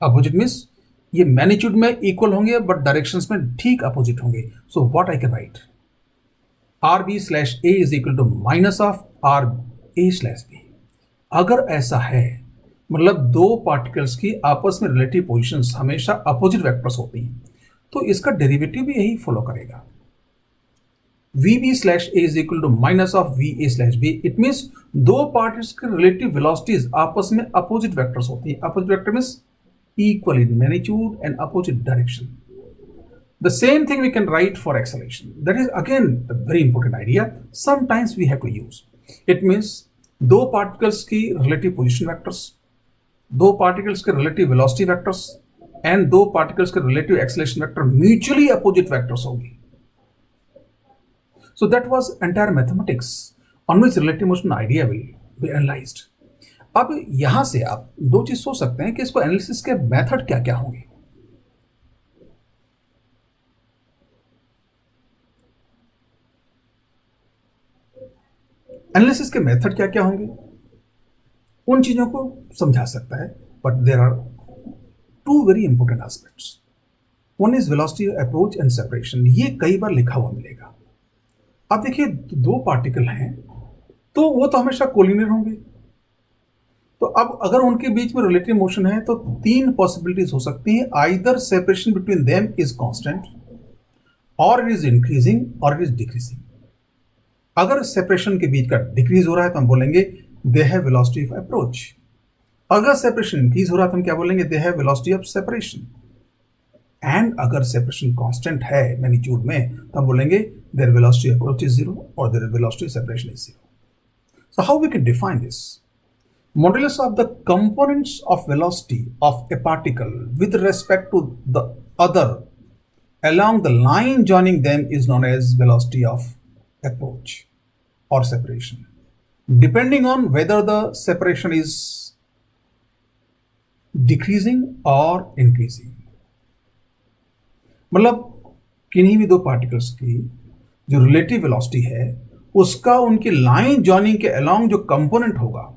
अपोजिट मीन्स ये मैग्नीट्यूड में इक्वल होंगे बट डायरेक्शंस में ठीक अपोजिट होंगे। So what I can write, R B slash A is equal to minus of R A slash B. अगर ऐसा है मतलब दो पार्टिकल्स की आपस में रिलेटिव पोजीशंस हमेशा अपोजिट वेक्टर्स होती हैं, तो इसका डेरिवेटिव भी यही फॉलो करेगा। V B slash A is equal to minus of V A slash B. It means दो पार्टिकल्स की रिलेटिव वेलोसिटीज आपस में अपोजिट वेक्टर्स होती हैं। Opposite vector means equal in magnitude and opposite direction. The same thing we can write for acceleration. That is again a very important idea. Sometimes we have to use. It means दो particles की relative position vectors, दो particles के relative velocity vectors and दो particles के relative acceleration vector mutually opposite vectors होंगे। So that was entire mathematics on which relative motion idea will be analyzed. अब यहां से आप दो चीज सोच सकते हैं कि इसको एनालिसिस के मेथड क्या क्या होंगे। एनालिसिस के मेथड क्या क्या होंगे, उन चीजों को समझा सकता है, but there are two very important aspects. One is velocity approach and separation. ये कई बार लिखा हुआ मिलेगा। अब देखिए दो पार्टिकल हैं तो वो तो हमेशा कोलिनियर होंगे, तो अब अगर उनके बीच में रिलेटिव मोशन है तो तीन पॉसिबिलिटीज हो सकती हैं। Either separation between them is constant, और इट इज इंक्रीजिंग, और इट इज डिक्रीजिंग। अगर सेपरेशन के बीच का डिक्रीज हो रहा है तो हम बोलेंगे they have velocity of approach. अगर सेपरेशन इंक्रीज हो रहा है तो हम क्या बोलेंगे, they have velocity of separation. And अगर सेपरेशन कांस्टेंट है मैग्नीट्यूड में तो हम बोलेंगे their velocity approach is zero और their velocity separation is zero. So how we can define this? Modulus of the components of velocity of a particle with respect to the other along the line joining them is known as velocity of approach or separation, depending on whether the separation is decreasing or increasing. मतलब किन्हीं भी दो particles की जो relative velocity है उसका उनकी line joining के अलोंग जो कंपोनेंट होगा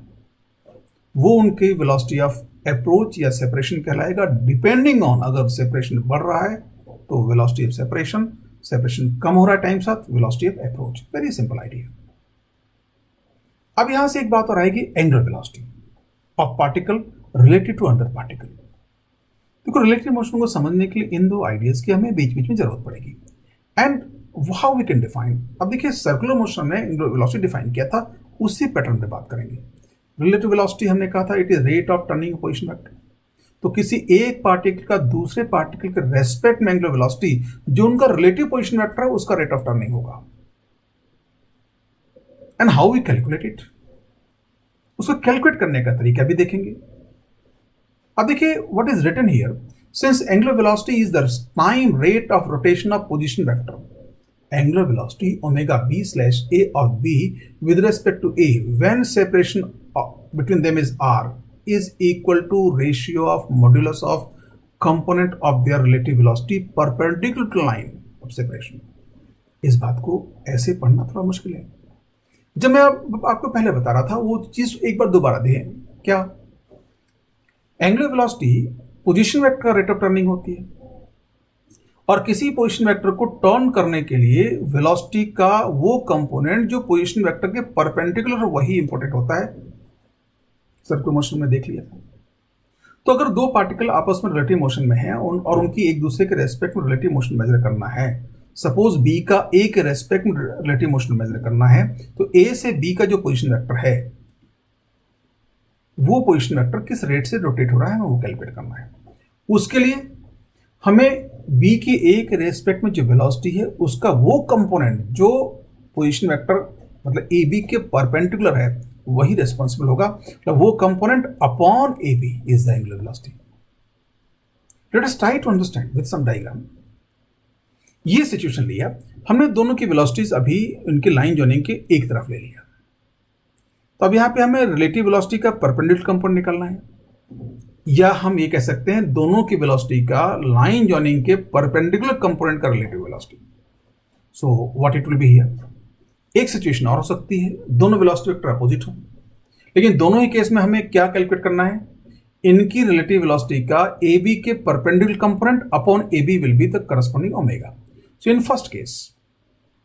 वो उनकी वेलोसिटी ऑफ अप्रोच या सेपरेशन कहलाएगा, डिपेंडिंग ऑन अगर सेपरेशन बढ़ रहा है तो वेलोसिटी ऑफ सेपरेशन, सेपरेशन कम हो रहा है टाइम साथ velocity of approach. Very simple idea. अब यहां से एक बात और आएगी, angular velocity of particle related to other particle. देखो रिलेटिव मोशन को समझने के लिए इन दो आइडियाज की हमें बीच बीच में जरूरत पड़ेगी। And how we can define, अब देखिए सर्कुलर मोशन में एंगुलर वेलोसिटी डिफाइन किया था, उसी पैटर्न पे बात करेंगे। रिलेटिव वेलोसिटी हमने कहा था it is rate of turning position vector. तो किसी एक पार्टिकल का दूसरे पार्टिकल के रेस्पेक्ट में एंगुलर वेलोसिटी जो उनका रिलेटिव पोजीशन वेक्टर है उसका रेट ऑफ टर्निंग होगा। And how we calculate it, उसको कैलकुलेट करने का तरीका भी देखेंगे। अब देखिए what is written here, since angular velocity is the time rate of rotation of position vector, angular velocity omega b slash a of b with respect to a when separation between them is r is equal to ratio of modulus of component of their relative velocity perpendicular to line of separation। इस बात को ऐसे पढ़ना थोड़ा मुश्किल है। जब मैं आपको पहले बता रहा था वो चीज एक बार दोबारा दें, क्या एंगुलर वेलोसिटी पोजीशन वेक्टर का रेट ऑफ टर्निंग होती है और किसी पोजीशन वेक्टर को टर्न करने के लिए वेलोसिटी का वो कंपोनेंट जो पोजीशन वेक्टर के परपेंडिकुलर वही इंपॉर्टेंट होता है। सर्कुलर मोशन में देख लिया था। तो अगर दो पार्टिकल आपस में रिलेटिव मोशन में हैं और उनकी एक दूसरे के रेस्पेक्ट में रिलेटिव मोशन मेजर करना है, सपोज बी का ए के रेस्पेक्ट में रिलेटिव मोशन मेजर करना है, तो ए से बी का जो पोजीशन वेक्टर है वो पोजीशन वेक्टर किस रेट से रोटेट हो रहा है हमें वो कैलकुलेट करना है। उसके लिए हमें बी की ए के रेस्पेक्ट में जो वेलोसिटी है उसका वो कंपोनेंट जो पोजीशन वेक्टर मतलब ए बी के परपेंडिकुलर है वही रेस्पॉन्सिबल होगा, तो वो component upon A B is the angular velocity. Let us try to understand with some diagram. ये सिचुएशन लिया हमने, दोनों की वेलोसिटीज अभी उनके लाइन जॉइनिंग के एक तरफ ले लिया। तो अब यहां पे हमें रिलेटिव वेलोसिटी का परपेंडिकुलर कंपोनेंट निकालना है, या हम ये कह सकते हैं दोनों की वेलोसिटी का लाइन जॉइनिंग के परपेंडिकुलर कंपोनेंट का relative velocity. So what it will be here, एक सिचुएशन और हो सकती है दोनों वेलोसिटी वेक्टर अपोजिट हो, लेकिन दोनों ही केस में हमें क्या कैलकुलेट करना है, इनकी रिलेटिव वेलोसिटी का ए बी के perpendicular component upon A B will be the corresponding omega. So in first case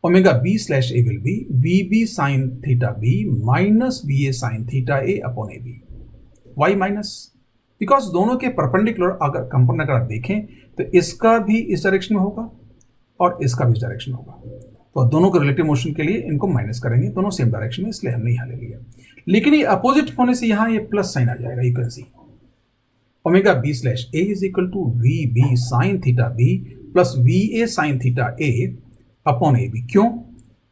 omega B slash A will be V B sine theta B minus V A sine theta A upon A B. Why minus, because दोनों के perpendicular अगर component अगर आप देखें तो इसका भी इस डायरेक्शन में होगा और इसका भी इस डायरेक्शन में होगा, तो दोनों के रिलेटिव मोशन के लिए इनको माइनस करेंगे, दोनों सेम डायरेक्शन में, इसलिए हमने यहां ले लिया। लेकिन ये अपोजिट होने से यहां ये प्लस साइन आ जाएगा। You can see omega B slash A is equal to V B sine theta B plus V A sine theta A upon A B. क्यों,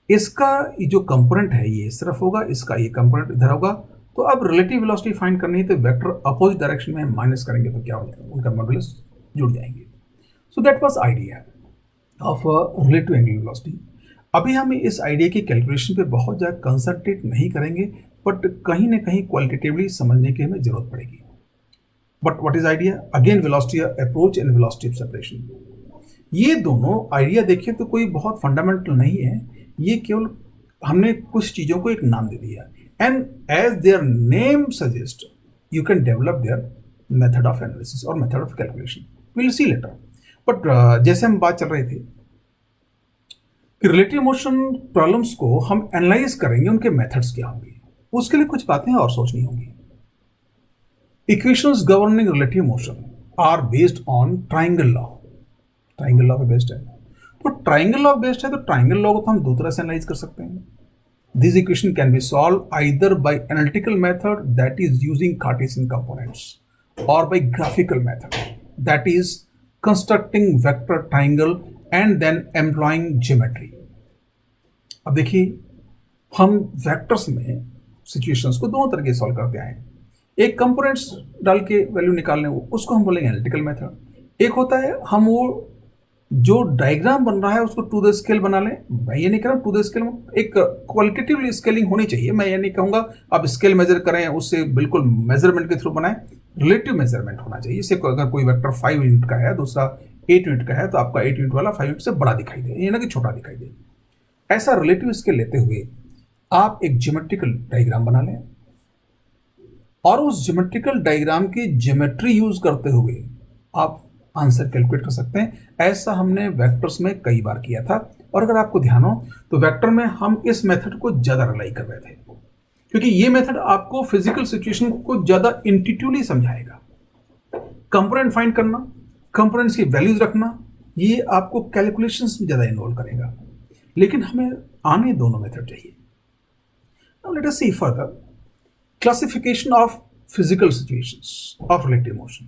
इसका ये जो कंपोनेंट है ये इस तरफ होगा, इसका ये कंपोनेंट इधर होगा, तो अब रिलेटिव वेलोसिटी फाइंड करनी है तो वेक्टर अपोजिट डायरेक्शन में माइनस करेंगे तो क्या हो जाएगा, उनका मॉडुलस जुड़ जाएंगे। So that was idea of relative angular velocity. अभी हम इस आइडिया की कैलकुलेशन पे बहुत ज़्यादा कंसंट्रेट नहीं करेंगे, बट कहीं ना कहीं क्वालिटेटिवली समझने की हमें जरूरत पड़ेगी। But what is idea, again velocity of approach and velocity of separation. ये दोनों आइडिया देखें तो कोई बहुत फंडामेंटल नहीं है, ये केवल हमने कुछ चीज़ों को एक नाम दे दिया, and as their name suggest you can develop their method of analysis और method of calculation, we will see later. But जैसे हम बात चल रहे थे कि रिलेटिव मोशन प्रॉब्लम्स को हम एनालाइज करेंगे, उनके मेथड्स क्या होंगे, उसके लिए कुछ बातें और सोचनी होंगी। Equations governing relative motion are based on triangle law. Triangle law पे बेस्ड है, तो ट्राइंगल लॉ बेस्ड है तो ट्राइंगल लॉ को तो हम दो तरह से एनालाइज कर सकते हैं। This equation can be solved either by analytical method, that is using Cartesian components, or by graphical method, that is constructing vector triangle and then employing geometry. अब देखिए, हम वेक्टर्स में सिचुएशंस को दोनों तरीके से सॉल्व करते आए हैं। एक कंपोनेंट्स डाल के वैल्यू निकालने, वो उसको हम बोलेंगे एनालिटिकल मेथड। एक होता है हम वो जो डायग्राम बन रहा है उसको टू द स्केल बना लें। मैं ये नहीं कह रहा हूँ टू द स्केल, एक क्वालिटेटिवली स्केलिंग होनी चाहिए। मैं ये नहीं कहूँगा आप स्केल मेजर करें, उससे बिल्कुल मेजरमेंट के थ्रू बनाएं। रिलेटिव मेजरमेंट होना चाहिए। जैसे अगर कोई वेक्टर 5 यूनिट का है, दूसरा 8 यूनिट का है, तो आपका 8 यूनिट वाला 5 यूनिट से बड़ा दिखाई दे, ये ना कि छोटा दिखाई दे। ऐसा रिलेटिव स्केल लेते हुए आप एक ज्योमेट्रिकल डायग्राम बना लें और उस ज्योमेट्रिकल डायग्राम की ज्योमेट्री यूज करते हुए आप आंसर कैलकुलेट कर सकते हैं। ऐसा हमने वेक्टर्स में कई बार किया था। और अगर आपको ध्यान हो तो वेक्टर में हम इस मेथड को ज्यादा रिलाई कर रहे थे, क्योंकि ये मेथड आपको फिजिकल सिचुएशन को ज्यादा इंट्यूटिवली समझाएगा। कंपोनेंट फाइंड करना, कंपोनेंट्स की वैल्यूज रखना, ये आपको कैलकुलेशंस में ज्यादा इन्वॉल्व करेगा। लेकिन हमें आने दोनों मेथड चाहिए। Now let us see further classification of physical situations of relative motion.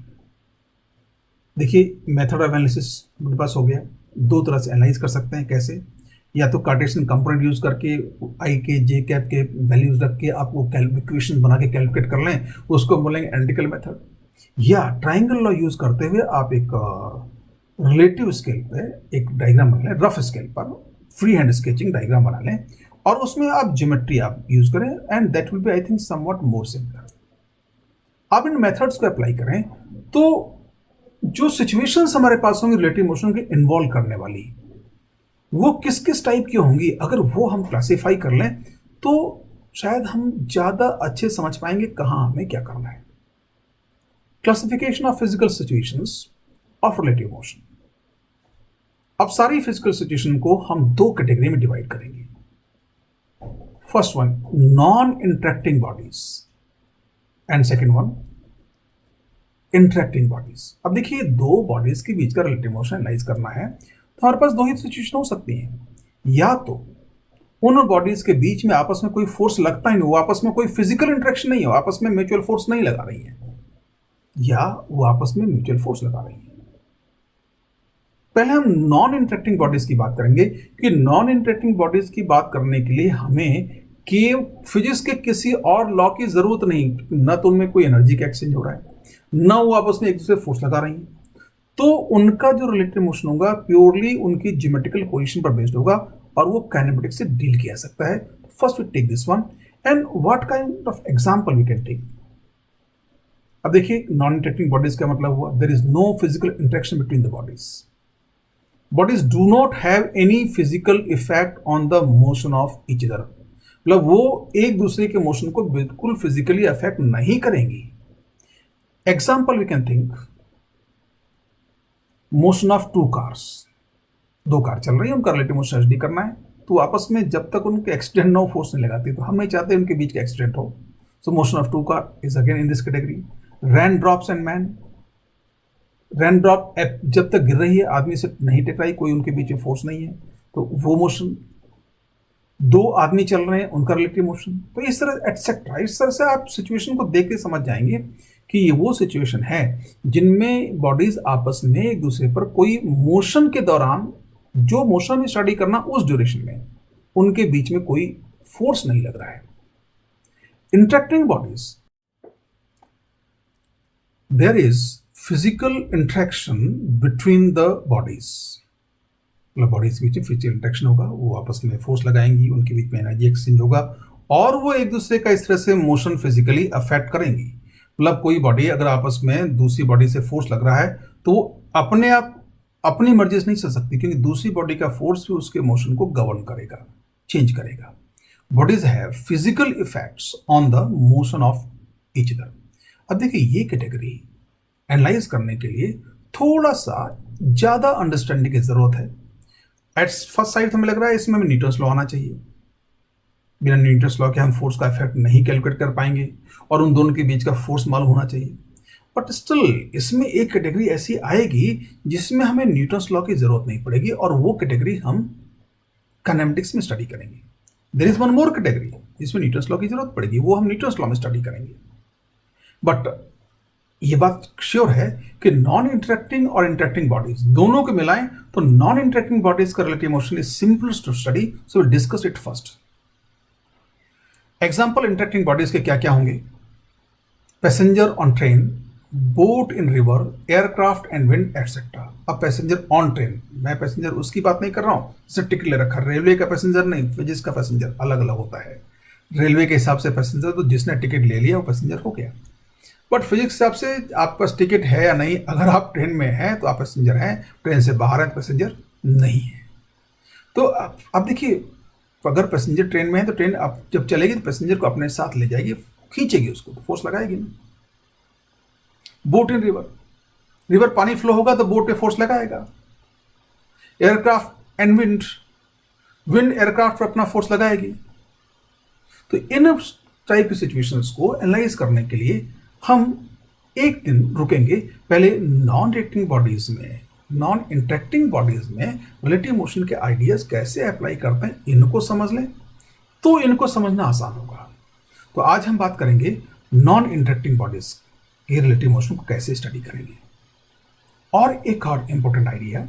देखिए, मेथड ऑफ एनालिसिस मेरे पास हो गया। दो तरह से एनालाइज कर सकते हैं। कैसे? या तो कार्टेशियन कंपोनेंट यूज करके आई के जे कैप के वैल्यूज रख के आप वो इक्वेशन बना के कैलकुलेट कर लें, उसको बोलेंगे एनालिटिकल मेथड। या ट्राइंगल लॉ यूज करते हुए आप एक रिलेटिव स्केल पे एक डायग्राम बना लें, रफ स्केल पर फ्री हैंड स्केचिंग डायग्राम बना लें और उसमें आप ज्योमेट्री आप यूज करें, and that will be I think something more simple. आप इन मेथड्स को अप्लाई करें तो जो सिचुएशंस हमारे पास होंगी रिलेटिव मोशन के इन्वॉल्व करने वाली, वो किस किस टाइप की होंगी, अगर वो हम क्लासिफाई कर लें तो शायद हम ज्यादा अच्छे समझ पाएंगे कहां हमें क्या करना है। Classification of physical situations of relative motion. अब सारी फिजिकल सिचुएशन को हम दो कैटेगरी में डिवाइड करेंगे। First one, non interacting bodies, and second one interacting bodies. अब देखिए, दो बॉडीज के बीच का रिलेटिव मोशन एनालाइज करना है तो हमारे पास दो ही सिचुएशन हो सकती हैं। या तो उन बॉडीज के बीच में आपस में कोई फोर्स लगता ही नहीं, वो आपस में कोई फिजिकल इंटरेक्शन नहीं हो, आपस में म्यूचुअल फोर्स नहीं लगा रही है, या वो आपस में म्यूचुअल फोर्स लगा रही है। पहले हम नॉन इंटरेक्टिंग बॉडीज की बात करेंगे कि नॉन इंटरेक्टिंग बॉडीज की बात करने के लिए हमें कि फिजिक्स के किसी और लॉ की जरूरत नहीं, न तो उनमें कोई एनर्जी का एक्सचेंज हो रहा है, न वो आपस में एक दूसरे फोर्स लगा रही हैं। तो उनका जो रिलेटिव मोशन होगा प्योरली उनकी ज्योमेट्रिकल पोजीशन पर बेस्ड होगा और वो काइनेमेटिक्स से डील किया जा सकता है। First we take this one, and what kind of example we can take. अब देखिए, नॉन इंटरेक्टिंग बॉडीज का मतलब हुआ there is no physical interaction between the bodies. Bodies do not have any physical effect on the motion of each other. मतलब वो एक दूसरे के मोशन को बिल्कुल फिजिकली अफेक्ट नहीं करेंगी। Example we can think, motion of two cars. दो कार चल रही है, उनका रिलेटिव मोशन स्टडी करना है, तो आपस में जब तक उनके एक्सीडेंट ना हो, फोर्स नहीं लगाती, तो हम नहीं चाहते उनके बीच का एक्सीडेंट हो। So motion of two car is again in this category. Rain drops and man. Rain drop जब तक गिर रही है, आदमी से नहीं टकराई, कोई उनके बीच में फोर्स नहीं है, तो वो मोशन। दो आदमी चल रहे हैं, उनका रिलेटिव मोशन। तो इस तरह एटसेट्रा, इस तरह से आप सिचुएशन को देख के समझ जाएंगे कि ये वो सिचुएशन है जिनमें बॉडीज आपस में एक दूसरे पर कोई मोशन के दौरान, जो मोशन में स्टडी करना उस ड्यूरेशन में उनके बीच में कोई फोर्स नहीं लग रहा है। Interacting bodies, there is physical interaction between the bodies. मतलब बॉडीज के बीच में फिजिकल इंटरेक्शन होगा, वो आपस में फोर्स लगाएंगी, उनके बीच में एनर्जी एक्सचेंज होगा और वो एक दूसरे का इस तरह से मोशन फिजिकली अफेक्ट करेंगी। मतलब कोई बॉडी अगर आपस में दूसरी बॉडी से फोर्स लग रहा है तो वो अपने आप अपनी मर्जी से नहीं चल सकती, क्योंकि दूसरी बॉडी का फोर्स भी उसके मोशन को गवर्न करेगा, चेंज करेगा। Bodies have physical effects on the motion of each other. अब देखिए, ये कैटेगरी एनालाइज करने के लिए थोड़ा सा ज्यादा अंडरस्टैंडिंग की जरूरत है। एट फर्स्ट साइड हमें लग रहा है इसमें हमें न्यूटन्स लॉ आना चाहिए। बिना न्यूटन्स लॉ के हम फोर्स का इफेक्ट नहीं कैलकुलेट कर पाएंगे और उन दोनों के बीच का फोर्स मालूम होना चाहिए। बट स्टिल इसमें एक कैटेगरी ऐसी आएगी जिसमें हमें न्यूटन्स लॉ की जरूरत नहीं पड़ेगी और वो कैटेगरी हम काइनेमेटिक्स में स्टडी करेंगे। There is one more category जिसमें न्यूटन्स लॉ की जरूरत पड़ेगी, वो हम न्यूटन्स लॉ में स्टडी करेंगे। बट ये बात श्योर है कि नॉन इंटरेक्टिंग और इंटरेक्टिंग बॉडीज दोनों को मिलाएं तो नॉन इंटरेक्टिंग बॉडीज का relative motion is simplest to study, so will discuss it first. Example interacting bodies के क्या क्या होंगे? Passenger on train, boat in river, aircraft and wind etcetera. अब पैसेंजर ऑन ट्रेन, मैं पैसेंजर उसकी बात नहीं कर रहा हूं जिसने टिकट ले रखा, रेलवे का पैसेंजर नहीं, फिजिक्स का पैसेंजर अलग अलग होता है। रेलवे के हिसाब से पैसेंजर तो जिसने टिकट ले लिया वो पैसेंजर हो गया, बट फिजिक्स के हिसाब से आपके पास टिकट है या नहीं, अगर आप ट्रेन में हैं तो आप पैसेंजर हैं, ट्रेन से बाहर हैं तो पैसेंजर नहीं है। तो आप देखिए, अगर पैसेंजर ट्रेन में है तो ट्रेन आप जब चलेगी तो पैसेंजर को अपने साथ ले जाएगी, खींचेगी उसको, तो फोर्स लगाएगी ना। बोट इन रिवर, रिवर पानी फ्लो होगा तो बोट पे फोर्स लगाएगा। Aircraft and wind, wind aircraft पर अपना फोर्स लगाएगी। तो इन टाइप की सिचुएशंस को एनालाइज करने के लिए हम एक दिन रुकेंगे, पहले नॉन रिएक्टिंग बॉडीज में, नॉन इंटरेक्टिंग बॉडीज में रिलेटिव मोशन के आइडियाज कैसे अप्लाई करते हैं, इनको समझ लें तो इनको समझना आसान होगा। तो आज हम बात करेंगे नॉन इंटरेक्टिंग बॉडीज के रिलेटिव मोशन को कैसे स्टडी करेंगे। और एक और important idea,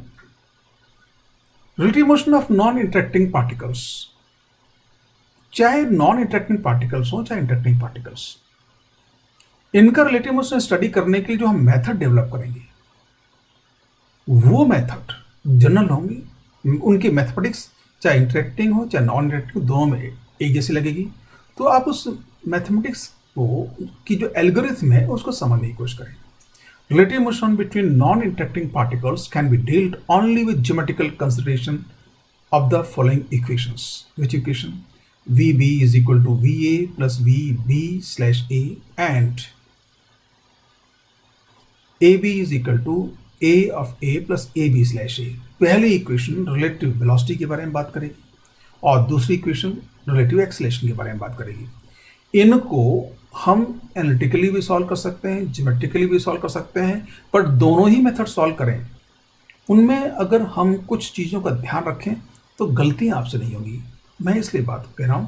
relative motion of non interacting particles, चाहे नॉन इंटरेक्टिंग पार्टिकल्स हो चाहे इंटरेक्टिंग पार्टिकल्स, इनका रिलेटिव मोशन स्टडी करने के लिए जो हम मेथड डेवलप करेंगे वो मेथड जनरल होंगी, उनकी मैथमेटिक्स चाहे इंटरेक्टिंग हो चाहे नॉन इंटरेक्टिंग दोनों में एक जैसी लगेगी। तो आप उस मैथमेटिक्स को की जो एल्गोरिथम है उसको समझने की कोशिश करें। Relative motion between non interacting particles can be dealt only with geometrical consideration of the following equations. Which equation? VB is equal to VA plus VB/A and AB is equal to A of A plus AB/A। पहली equation relative velocity के बारे में बात करेगी और दूसरी equation relative acceleration के बारे में बात करेगी। इनको हम एनालिटिकली भी सॉल्व कर सकते हैं, ज्योमेट्रिकली भी सॉल्व कर सकते हैं, पर दोनों ही मेथड सॉल्व करें उनमें अगर हम कुछ चीज़ों का ध्यान रखें तो गलतियां आपसे नहीं होंगी। मैं इसलिए बात कह रहा हूं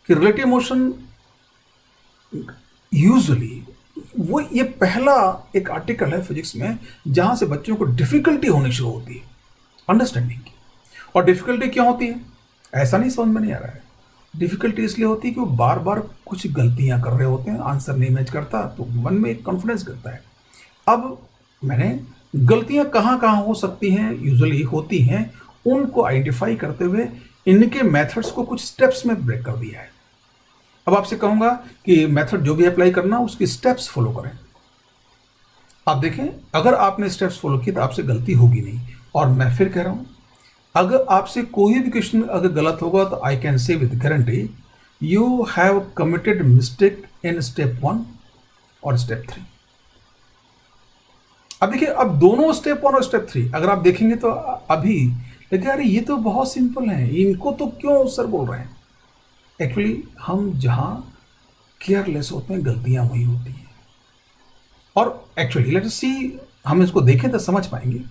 कि रिलेटिव मोशन यूजुअली वो ये पहला एक आर्टिकल है फिजिक्स में जहां से बच्चों को डिफिकल्टी होनी शुरू होती है अंडरस्टैंडिंग की। और डिफिकल्टी क्यों होती है ऐसा नहीं समझ में नहीं आ रहा है। डिफिकल्टी इसलिए होती है कि वो बार बार कुछ गलतियां कर रहे होते हैं, आंसर नहीं मैच करता, तो मन में एक कॉन्फिडेंस गिरता है। अब मैंने गलतियां कहाँ कहाँ हो सकती हैं, यूजुअली होती हैं, उनको आइडेंटिफाई करते हुए इनके मेथड्स को कुछ स्टेप्स में ब्रेक कर दिया है। अब आपसे कहूंगा कि मेथड जो भी अप्लाई करना उसकी स्टेप्स फॉलो करें। आप देखें, अगर आपने स्टेप्स फॉलो किए तो आपसे गलती होगी नहीं। और मैं फिर कह रहा हूं, अगर आपसे कोई भी क्वेश्चन अगर गलत होगा तो I can say with guarantee you have committed mistake in step 1 और स्टेप 3। अब देखिए, अब दोनों स्टेप 1 और स्टेप 3 अगर आप देखेंगे तो अभी लेकिन अरे ये तो बहुत सिंपल है, इनको तो क्यों सर बोल रहे हैं। एक्चुअली हम जहां केयरलेस होते हैं गलतियां वही होती हैं। और एक्चुअली लेट अस सी, हम इसको देखें तो समझ पाएंगे।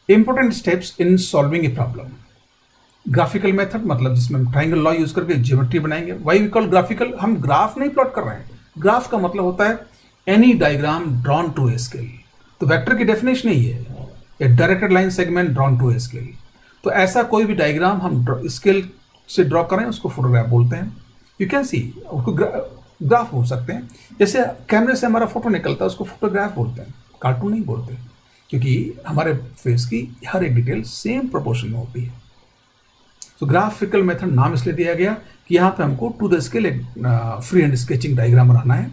Important steps in solving a problem. Graphical method मतलब जिसमें हम ट्राइंगल लॉ यूज करके ज्योमेट्री बनाएंगे। Why we call graphical? हम ग्राफ नहीं प्लॉट कर रहे हैं। ग्राफ का मतलब होता है any diagram drawn to a scale. तो वेक्टर की डेफिनेशन ही है a directed line segment drawn to a scale. तो ऐसा कोई भी डायग्राम हम स्केल से ड्रॉ करें उसको फोटोग्राफ बोलते हैं। यू कैन सी, उसको ग्राफ बोल सकते हैं। जैसे कैमरे से हमारा फोटो निकलता है उसको फोटोग्राफ बोलते हैं, कार्टून नहीं बोलते, क्योंकि हमारे फेस की हर एक डिटेल सेम प्रोपोर्शन में होती है। तो ग्राफिकल मेथड नाम इसलिए दिया गया कि यहाँ पे हमको टू द स्केल एक फ्री हैंड स्केचिंग डायग्राम बनाना है।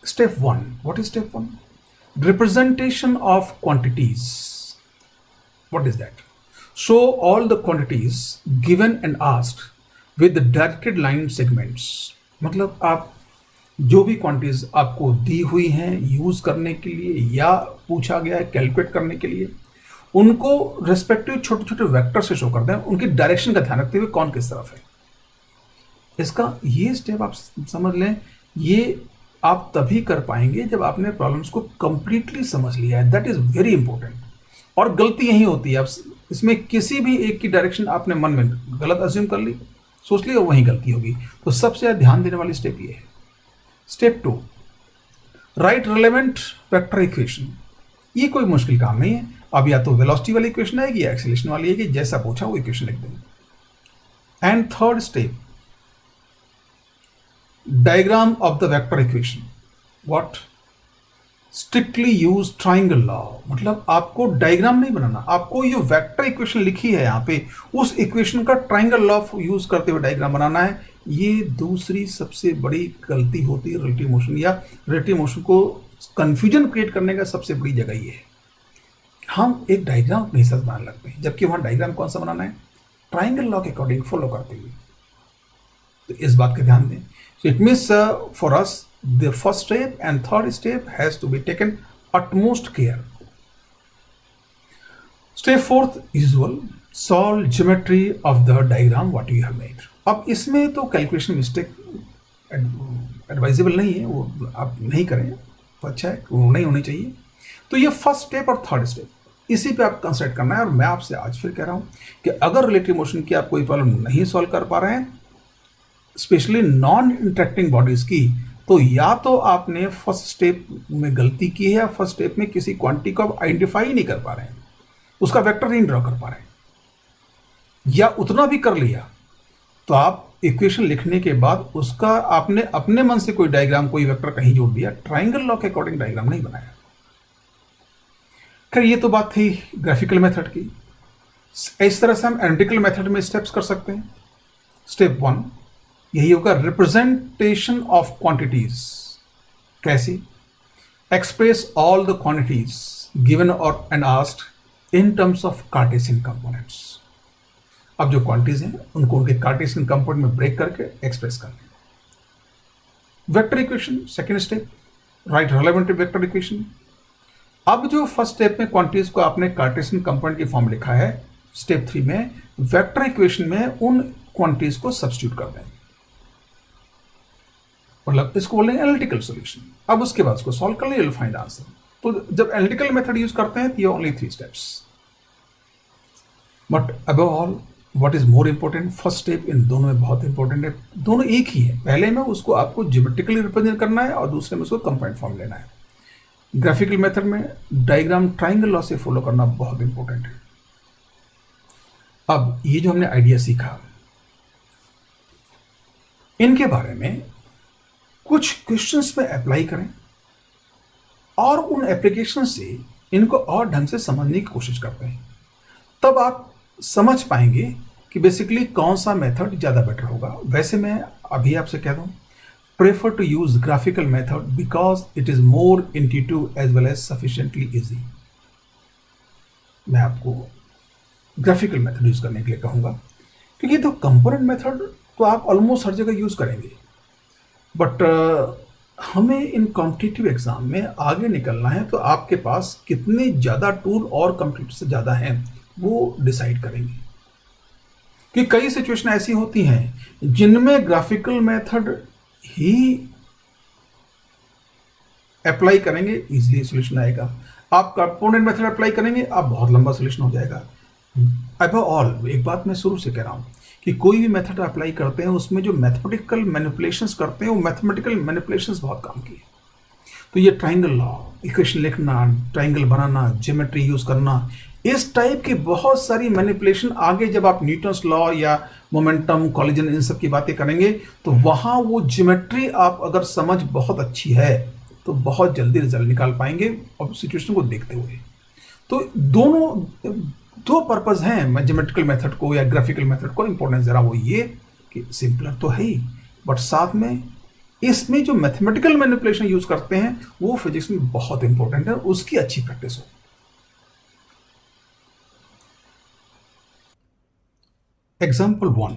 Step 1, what is step 1? Representation of quantities. What is that? Show all the quantities given and asked with the directed line segments. मतलब आप जो भी क्वांटिटीज आपको दी हुई हैं यूज करने के लिए या पूछा गया है कैलकुलेट करने के लिए, उनको रेस्पेक्टिव छोटे छोटे वेक्टर से शो कर दें, उनकी डायरेक्शन का ध्यान रखते हुए कौन किस तरफ है। इसका ये स्टेप आप समझ लें, ये आप तभी कर पाएंगे जब आपने प्रॉब्लम्स को कंप्लीटली समझ लिया है। That is very important. और गलती यही होती है, आप इसमें किसी भी एक की डायरेक्शन आपने मन में गलत अज्यूम कर ली, सोच ली, और वहीं गलती होगी। तो सबसे ज़्यादा ध्यान देने वाली स्टेप ये है। Step 2, right relevant vector equation. ये कोई मुश्किल काम नहीं है। अब या तो वेलोसिटी वाली इक्वेशन आएगी या एक्सेलरेशन वाली आएगी, जैसा पूछा वो इक्वेशन लिख देंगे। And third step, diagram of the vector equation. What? Strictly use triangle law. मतलब आपको डायग्राम नहीं बनाना, आपको ये वेक्टर इक्वेशन लिखी है यहाँ पे, उस इक्वेशन का ट्राइंगल लॉ यूज करते हुए डायग्राम बनाना है। ये दूसरी सबसे बड़ी गलती होती है रिलेटिव मोशन, या रिलेटिव मोशन को कंफ्यूजन क्रिएट करने का सबसे बड़ी जगह ये है। हम एक डायग्राम अपने हिसाब से बनाने लगते हैं, जबकि वहां डायग्राम कौन सा बनाना है? ट्राइंगल लॉ के अकॉर्डिंग फॉलो करते हुए। तो इस बात का ध्यान दें। So it means for us the first step and third step has to be taken utmost care. Step 4th, usual, solve geometry of the diagram what you have made. अब इसमें तो कैलकुलेशन मिस्टेक एडवाइजेबल नहीं है, वो आप नहीं करें तो अच्छा है, वो नहीं होनी चाहिए। तो ये फर्स्ट स्टेप और थर्ड स्टेप, इसी पे आप कंसंट्रेट करना है। और मैं आपसे आज फिर कह रहा हूँ कि अगर रिलेटिव मोशन की आप कोई प्रॉब्लम नहीं सॉल्व कर पा रहे हैं, स्पेशली नॉन इंटरेक्टिंग बॉडीज की, तो या तो आपने फर्स्ट स्टेप में गलती की है, या फर्स्ट स्टेप में किसी क्वांटिटी को आप आइडेंटिफाई नहीं कर पा रहे हैं, उसका वेक्टर नहीं ड्रॉ कर पा रहे हैं, या उतना भी कर लिया तो आप इक्वेशन लिखने के बाद उसका आपने अपने मन से कोई डायग्राम, कोई वेक्टर कहीं जोड़ दिया, ट्राइंगल लॉ के अकॉर्डिंग डायग्राम नहीं बनाया। खैर ये तो बात थी ग्राफिकल मेथड की। इस तरह से हम एनालिटिकल मेथड में स्टेप्स कर सकते हैं। स्टेप 1 यही होगा, रिप्रेजेंटेशन ऑफ क्वांटिटीज। कैसी? Express all the quantities given और and asked in terms of Cartesian components. अब जो क्वांटिटीज हैं उनको उनके कार्टेशियन कंपोनेंट में ब्रेक करके एक्सप्रेस कर लें। Vector equation second step, right relevant vector equation. अब जो फर्स्ट स्टेप में क्वांटिटीज को आपने कार्टेशियन कंपोनेंट की फॉर्म लिखा है, स्टेप 3 में वेक्टर इक्वेशन में उन क्वांटिटीज को सब्स्टिट्यूट कर दें, मतलब इसको बोलेंगे एनालिटिकल सॉल्यूशन। अब उसके बाद उसको सॉल्व कर लें, you'll find आंसर। तो जब एनालिटिकल मेथड यूज करते हैं तो ये only 3 steps. But above all what is more important, first step in दोनों में बहुत इंपॉर्टेंट है। दोनों एक ही है, पहले में उसको आपको ज्योमेट्रिकली रिप्रेजेंट करना है और दूसरे में उसको कंपाउंड फॉर्म लेना है। ग्राफिकल मेथड में डायग्राम ट्राइंगल लॉ से फॉलो करना बहुत इंपॉर्टेंट है। अब ये जो हमने आइडिया सीखा, इनके बारे में कुछ क्वेश्चंस में अप्लाई करें और उन एप्लीकेशन से इनको और ढंग से समझने की कोशिश करते हैं। तब आप समझ पाएंगे कि बेसिकली कौन सा मेथड ज़्यादा बेटर होगा। वैसे मैं अभी आपसे कह दूं, prefer to use graphical method because it is more intuitive as well as sufficiently easy. मैं आपको ग्राफिकल मेथड यूज करने के लिए कहूँगा, क्योंकि तो कंपोनेंट मेथड तो आप ऑलमोस्ट हर जगह यूज करेंगे, बट हमें इन कॉम्पिटिटिव एग्जाम में आगे निकलना है, तो आपके पास कितने ज़्यादा टूल और कंप्यूटर से ज़्यादा हैं वो डिसाइड करेंगे। कि कई सिचुएशन ऐसी होती हैं जिनमें ग्राफिकल मेथड ही अप्लाई करेंगे, इजीली सॉल्यूशन आएगा। आप कंपोनेंट मेथड अप्लाई करेंगे, आप बहुत लंबा सॉल्यूशन हो जाएगा। अबव ऑल एक बात मैं शुरू से कह रहा हूँ कि कोई भी मेथड अप्लाई करते हैं उसमें जो मैथमेटिकल मैनिपुलेशंस करते हैं, वो मैथमेटिकल मैनिपुलेशंस बहुत काम की है। तो ये ट्राइंगल लॉ, इक्वेशन लिखना, ट्राइंगल बनाना, ज्योमेट्री यूज करना, इस टाइप की बहुत सारी मैनिपुलेशन आगे जब आप न्यूटन्स लॉ या मोमेंटम, कॉलिजन, इन सब की बातें करेंगे तो वहाँ वो ज्योमेट्री आप अगर समझ बहुत अच्छी है तो बहुत जल्दी रिजल्ट निकाल पाएंगे और सिचुएशन को देखते हुए। तो दोनों दो पर्पज़ हैं ज्योमेट्रिकल मेथड को या ग्राफिकल मेथड को इंपॉर्टेंस जरा वो ये कि सिंपलर तो है ही, बट साथ में इसमें जो मैथमेटिकल मैनिपुलेशन यूज करते हैं वो फिजिक्स में बहुत इंपॉर्टेंट है, उसकी अच्छी प्रैक्टिस हो। Example 1,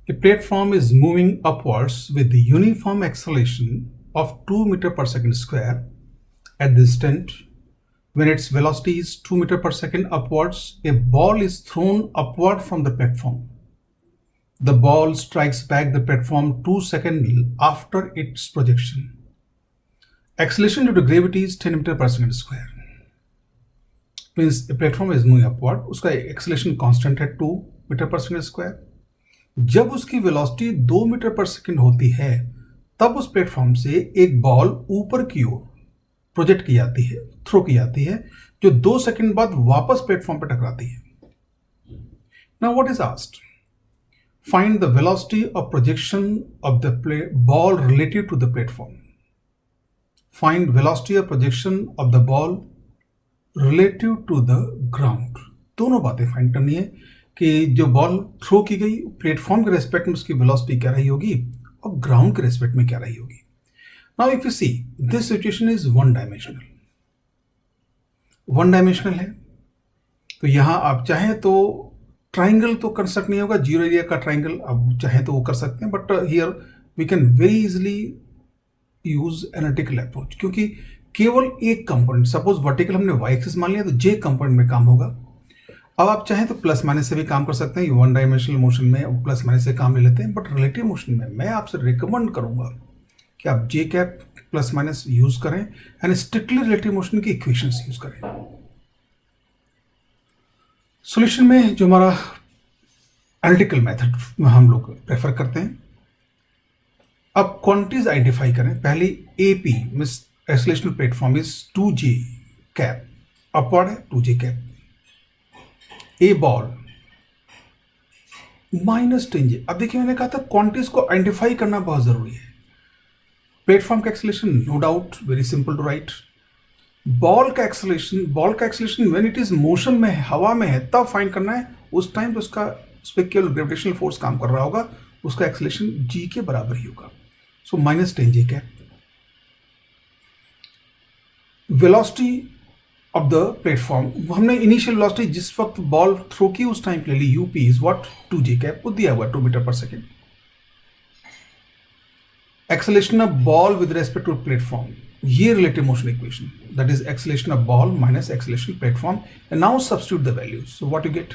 a platform is moving upwards with the uniform acceleration of 2 meters per second square at the instant when its velocity is 2 meters per second upwards, a ball is thrown upward from the platform. The ball strikes back the platform 2 seconds after its projection. Acceleration due to gravity is 10 meters per second square. Means platform is moving upward, उसका acceleration constant है 2 metre per second square. जब उसकी velocity 2 metre per second होती है तब उस platform से एक बॉल ऊपर की ओर प्रोजेक्ट की जाती है, थ्रो की जाती है, जो 2 सेकेंड बाद वापस प्लेटफॉर्म पर टकराती है। Now what is asked, find the velocity of projection of the ball relative to the platform. Find velocity of projection of the ball relative to the ground. दोनों बातें फाइंड करनी है कि जो बॉल थ्रो की गई प्लेटफॉर्म के respect में उसकी वेलोसिटी क्या रही होगी और ग्राउंड के रेस्पेक्ट में क्या रही होगी। Now if you see this situation is one dimensional है, तो यहां आप चाहें तो ट्राइंगल तो कंस्ट्रक्ट नहीं होगा, जीरो एरिया का ट्राइंगल आप चाहें तो वो कर सकते हैं, but here we can very easily use analytical approach, क्योंकि केवल एक कंपोनेंट, सपोज वर्टिकल हमने वाई एक्सिस मान लिया तो जे कंपोनेंट में काम होगा। अब आप चाहें तो प्लस माइनस से भी काम कर सकते हैं, वन डायमेंशनल मोशन में प्लस माइनस से काम ले लेते हैं, बट रिलेटिव मोशन में मैं आपसे रिकमेंड करूंगा कि आप जे कैप प्लस माइनस यूज करें एंड स्ट्रिक्टली रिलेटिव मोशन की इक्वेशंस यूज करें। सॉल्यूशन में जो हमारा एनालिटिकल मेथड हम लोग प्रेफर करते हैं, अब क्वांटिटीज आइडेंटिफाई करें। पहली AP means acceleration platform is 2j cap, upward है 2j कैप। ए बॉल -10j। अब देखिए मैंने कहा था क्वांटिटीज को आइडेंटिफाई करना बहुत जरूरी है। प्लेटफॉर्म का acceleration no doubt very simple to write. Ball का acceleration when it is motion में है, हवा में है, तब फाइंड करना है। उस टाइम तो उसका उस पर केवल ग्रेविटेशनल फोर्स काम कर रहा होगा, उसका एक्सेलरेशन g के बराबर ही होगा। सो -10j cap. Velocity of the platform, हमने इनिशियल वेलोसिटी जिस वक्त बॉल थ्रो की उस टाइम के लिए UP is what 2j cap को दिया हुआ 2 metre per second. Acceleration of ball with respect to platform, ये relative motion equation, that is acceleration of ball minus acceleration platform. And now substitute the values, so what you get,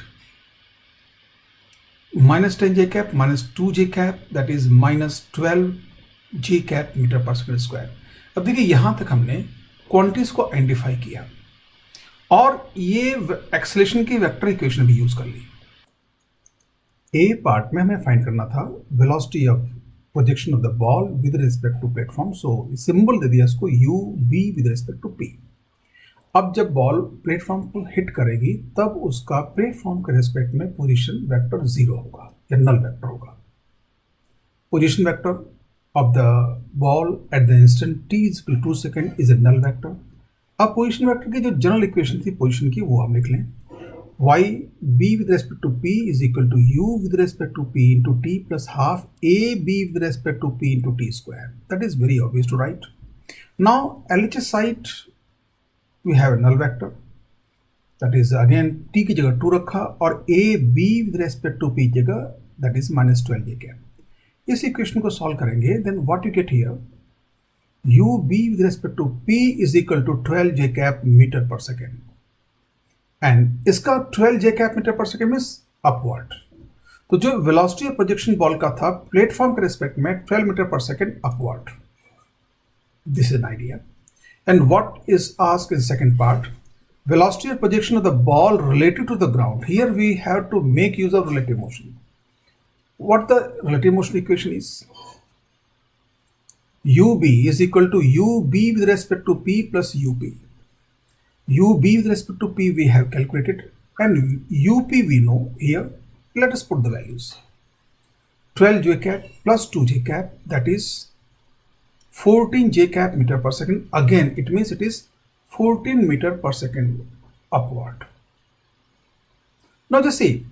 -10j cap minus 2j cap, that is -12j cap metre per second square. अब देखिए यहां तक हमने quantities को identify किया और ये acceleration की वेक्टर इक्वेशन भी यूज कर ली। ए पार्ट में हमें फाइंड करना था velocity of projection of the ball with respect to platform, so symbol दे दिया इसको u b with respect to p। अब जब बॉल प्लेटफॉर्म को हिट करेगी तब उसका प्लेटफॉर्म के रेस्पेक्ट में पोजीशन वेक्टर 0 होगा या नल वेक्टर होगा। Position vector of the ball at the instant t is equal to 2 second is a null vector. अब पोजीशन वेक्टर की जो जनरल इक्वेशन थी पोजीशन की वो हम लिख लें, y b with respect to p is equal to u with respect to p into t plus half a b with respect to p into t square. That is very obvious to write. Now LHS side we have a null vector, that is again t की जगह 2 रखा और a b with respect to p जगह that is -12j cap। इस equation को solve करेंगे then what you get here, u b with respect to p is equal to 12j cap metre per second and इसका 12j cap metre per second means upward. तो जो velocity of projection ball का था platform के respect में 12 metre per second upward. This is an idea. And what is asked in second part, velocity of projection of the ball relative to the ground. Here we have to make use of relative motion. What the relative motion equation is? ub is equal to ub with respect to p plus up. ub with respect to p we have calculated and up we know here. Let us put the values. 12j cap plus 2j cap, that is 14j cap meter per second. Again it means it is 14 meter per second upward. Now just see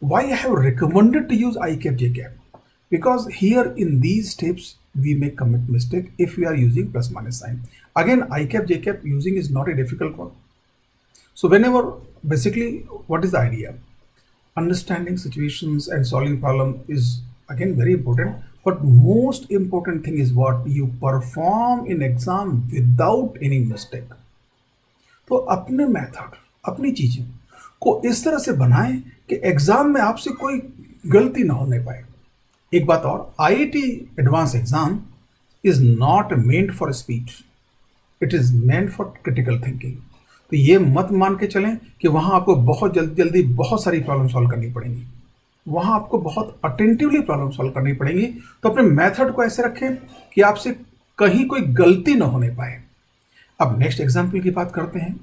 why I have recommended to use I cap j cap, because here in these steps we may commit mistake if we are using plus minus sign. Again I cap j cap using is not a difficult one. So whenever, basically what is the idea, understanding situations and solving problem is again very important, but most important thing is what you perform in exam without any mistake. तो अपने method, अपनी चीजें को इस तरह से बनाएं कि एग्जाम में आपसे कोई गलती ना होने पाए। एक बात और, IIT advance exam is not meant for speech, it is meant for critical thinking. तो ये मत मान के चलें कि वहाँ आपको बहुत जल्दी जल्दी बहुत सारी प्रॉब्लम सॉल्व करनी पड़ेंगी, वहाँ आपको बहुत अटेंटिवली प्रॉब्लम सॉल्व करनी पड़ेंगी। तो अपने मेथड को ऐसे रखें कि आपसे कहीं कोई गलती न होने पाए। अब नेक्स्ट एग्जाम्पल की बात करते हैं।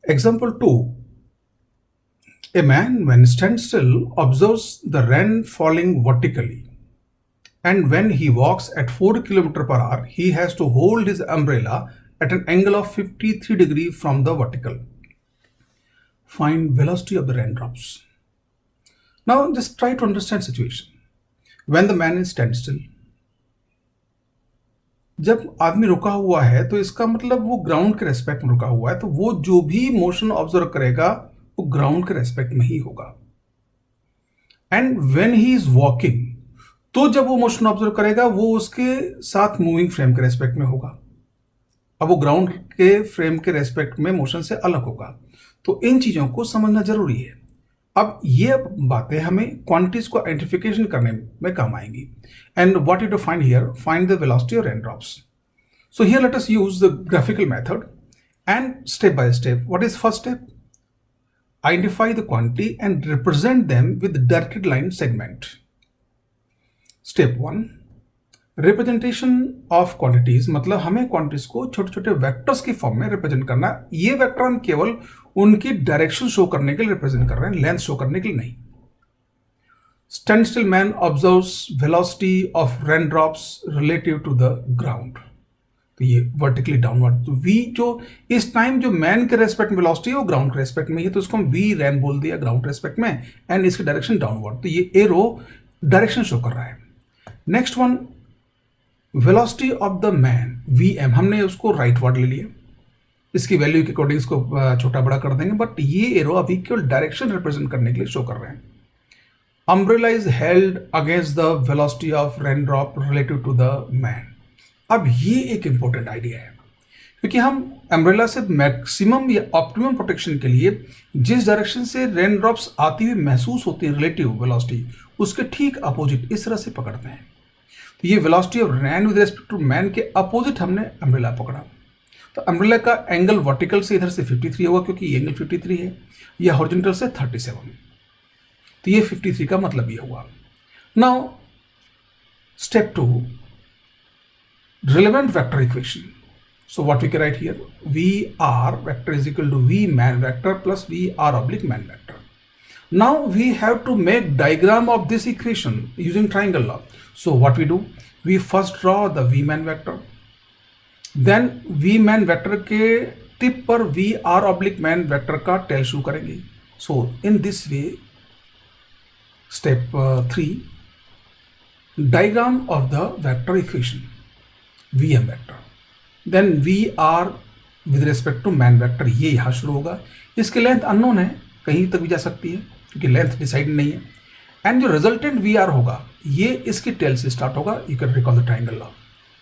Example 2, a man when stands still observes the rain falling vertically, and when he walks at 4 km per hour he has to hold his umbrella at an angle of 53 degrees from the vertical. Find velocity of the raindrops. Now just try to understand situation. When the man is stand still, जब आदमी रुका हुआ है तो इसका मतलब वो ground के रेस्पेक्ट में रुका हुआ है, तो वो जो भी मोशन ऑब्जर्व करेगा वो ग्राउंड के रेस्पेक्ट में ही होगा। And when he is walking, तो जब वो मोशन ऑब्जर्व करेगा वो उसके साथ मूविंग फ्रेम के रेस्पेक्ट में होगा। अब वो ग्राउंड के फ्रेम के रेस्पेक्ट में मोशन से अलग होगा। तो इन चीजों को समझना जरूरी है। अब ये बातें हमें क्वांटिटीज को आइडेंटिफिकेशन करने में काम आएंगी। And what you to find here, find the velocity of raindrops. So here let us use the graphical method and step by step. What is first step? Identify the quantity and represent them with directed line segment. Step 1, representation of quantities, मतलब हमें quantities को छोटे छोटे vectors की form में represent करना है। ये वेक्टर हम केवल उनकी डायरेक्शन शो करने के लिए रिप्रेजेंट कर रहे हैं, लेंथ शो करने के लिए नहीं। Stand still man observes velocity of raindrops relative to the ground. तो ये वर्टिकली डाउनवर्ड, तो वी जो इस टाइम जो मैन के रेस्पेक्ट में वेलोसिटी है वो ग्राउंड के रेस्पेक्ट में ही, तो उसको हम वी रैन बोल दिया ग्राउंड रेस्पेक्ट में, एंड इसकी डायरेक्शन डाउनवर्ड। तो ये एरो डायरेक्शन शो कर रहा है। Next one, velocity of the man VM, हमने उसको राइट वर्ड ले लिया, इसकी वैल्यू के अकॉर्डिंग इसको छोटा बड़ा कर देंगे, बट ये एरो अभी केवल डायरेक्शन रिप्रेजेंट करने के लिए शो कर रहे हैं। Umbrella is held against the velocity of raindrop relative to the man. अब ये एक इंपॉर्टेंट आइडिया है, क्योंकि हम अम्ब्रेला से मैक्सिमम या ऑप्टिमम प्रोटेक्शन के लिए जिस डायरेक्शन से रेनड्रॉप्स आती हुई महसूस होती है रिलेटिव वेलोसिटी, उसके ठीक अपोजिट इस तरह से पकड़ते हैं। तो ये velocity of rain with respect to man के अपोजिट हमने अम्ब्रेला पकड़ा। तो अम्ब्रेला का एंगल वर्टिकल से इधर से 53 होगा, क्योंकि ये एंगल 53 है, या हॉरिजॉन्टल से 37। तो ये 53 का मतलब ये हुआ। Now step 2, relevant vector equation. So what we can write here, VR vector is equal to V man vector plus VR oblique man vector. Now we have to make diagram of this equation using triangle law. So what we do, we first draw the V man vector, then V man vector के tip पर VR oblique man vector का tell show करेंगे। So in this way, step 3, diagram of the vector equation, VM vector, then VR with respect to man vector, ये यहाँ शुरू होगा। इसकी length unknown है, कहीं तक भी जा सकती है क्योंकि लेंथ डिसाइड नहीं है। एंड जो रिजल्टेंट VR होगा ये इसकी टेल से स्टार्ट होगा, you can recall the triangle law,